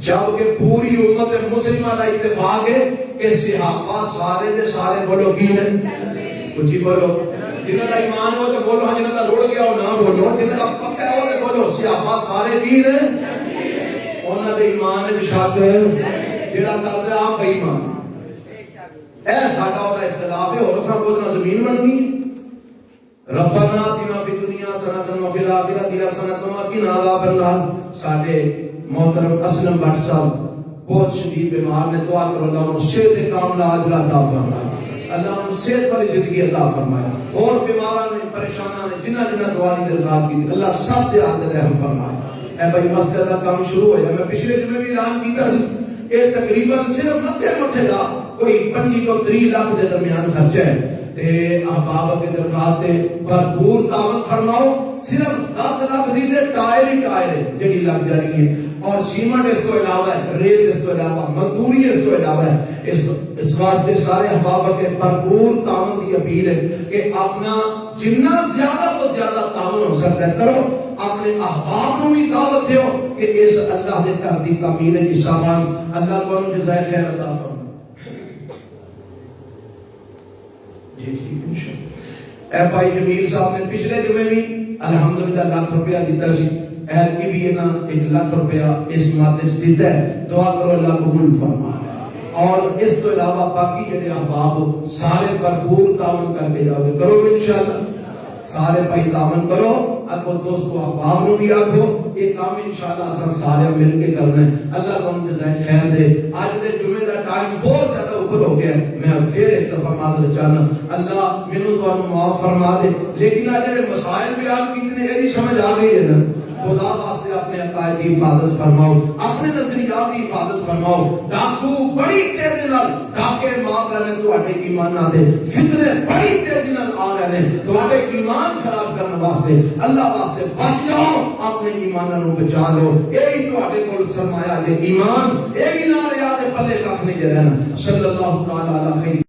جبکہ پوری امت مسلمہ کا اتفاق ہے کہ صحابہ سارے دے سارے بولو کی ہیں، کچھ بولو، جنہاں کا ایمان ہو تو بولو، ہاں جنہاں کا روڑ گیا ہو نہ بولو، جنہاں کا پکا ہو تو بولو، صحابہ سارے دین ہیں، انہاں دے ایمان ہے شک جڑا کردا ہے آپ بے ایمان، اے ساڈا او اختلاف ہے، اور سب کو زمین بننی ہے۔ ربنا آتنا فی الدنیا حسنۃ وفی الآخرۃ حسنۃ وقنا عذاب النار۔ ساڈے محترم اسلم بٹ صاحب بہت شدید بیمار نے، دعا کرو اللہ انہوں صحت کاملہ عاجلہ عطا فرمائے، اللہ انہوں صحت والی زندگی عطا فرمائے، اور بیماران نے پریشانان نے جنہ جنہ دعا دی درخواست کی اللہ سب دے ہاتھ رحم فرمائے۔ اے بھائی مسجد کا کام شروع ہو جائے، میں پچھلے جمعے بھی اعلان کیتا سی، یہ تقریباً صرف متھے دا کوئی 25 تو 30 لاکھ دے درمیان خرچہ ہے، تے احباب کے درخواست بھرپور تعاون فرماؤ، صرف 10 لاکھ دی تے ٹائر ہی ٹائر ہے جڑی لگ جانی ہے، اور سیمنٹ اس کو علاوہ ہے، ریت اس کو علاوہ، مزدوری اس کو علاوہ ہے۔ اس واسطے سارے احباب کے بھرپور تعاون کی اپیل ہے کہ اپنا جنہ زیادہ تو زیادہ تعاون ہو سکتا ہے کرو، اپنے احباب کو بھی دعوت دیو کہ اس اللہ دے گھر دی تعمیر کی سامان اللہ کو جزائے خیر عطا فرمائے۔ جی ٹھیک ہے انشاءاللہ۔ اے بھائی جمیل صاحب نے پچھلے جمعے بھی الحمدللہ لاکھ روپیہ دیتا سی، اہل کی بھی نا 1 لاکھ روپیہ اس مادے سے دیتا ہے، دعا کرو اللہ قبول فرمائے، اور اس تو علاوہ باقی جڑے احباب سارے بھرپور تعاون کر کے جاؤ گے، کرو گے انشاءاللہ، سارے بھائی تعاون کرو، اکو دوستو احباب نو بھی آکھو، یہ کام انشاءاللہ اساں سارے مل کے کرنا ہے، اللہ کو ان جزائے خیر دے۔ آج دے جمعے کا ٹائم بہت زیادہ اوپر ہو گیا ہے، میں پھر ایک دفعہ معذرت چاہنا، اللہ مینوں تانوں معاف فرما دے، لیکن آج جڑے مسائل بیان کیتے ہیں یہ سمجھ آ گئی ہے نا، خدا واسطے اپنے عقائد کی حفاظت فرماؤ، اپنے نظریات کی حفاظت فرماؤ، ڈاکو بڑی تیزی نال ڈاکے مار رہے ہیں تواڈے ایمان دے، فتنے بڑی تیزی نال آ رہے ہیں تواڈے ایمان خراب کرنے واسطے، اللہ واسطے بچ جاؤ، اپنے ایماناں نوں بچا لو، یہی تواڈے کول سرمایہ ہے ایمان، یہی نال یاد پلے کھ نہیں رہنا۔ صلی اللہ تعالی علیہ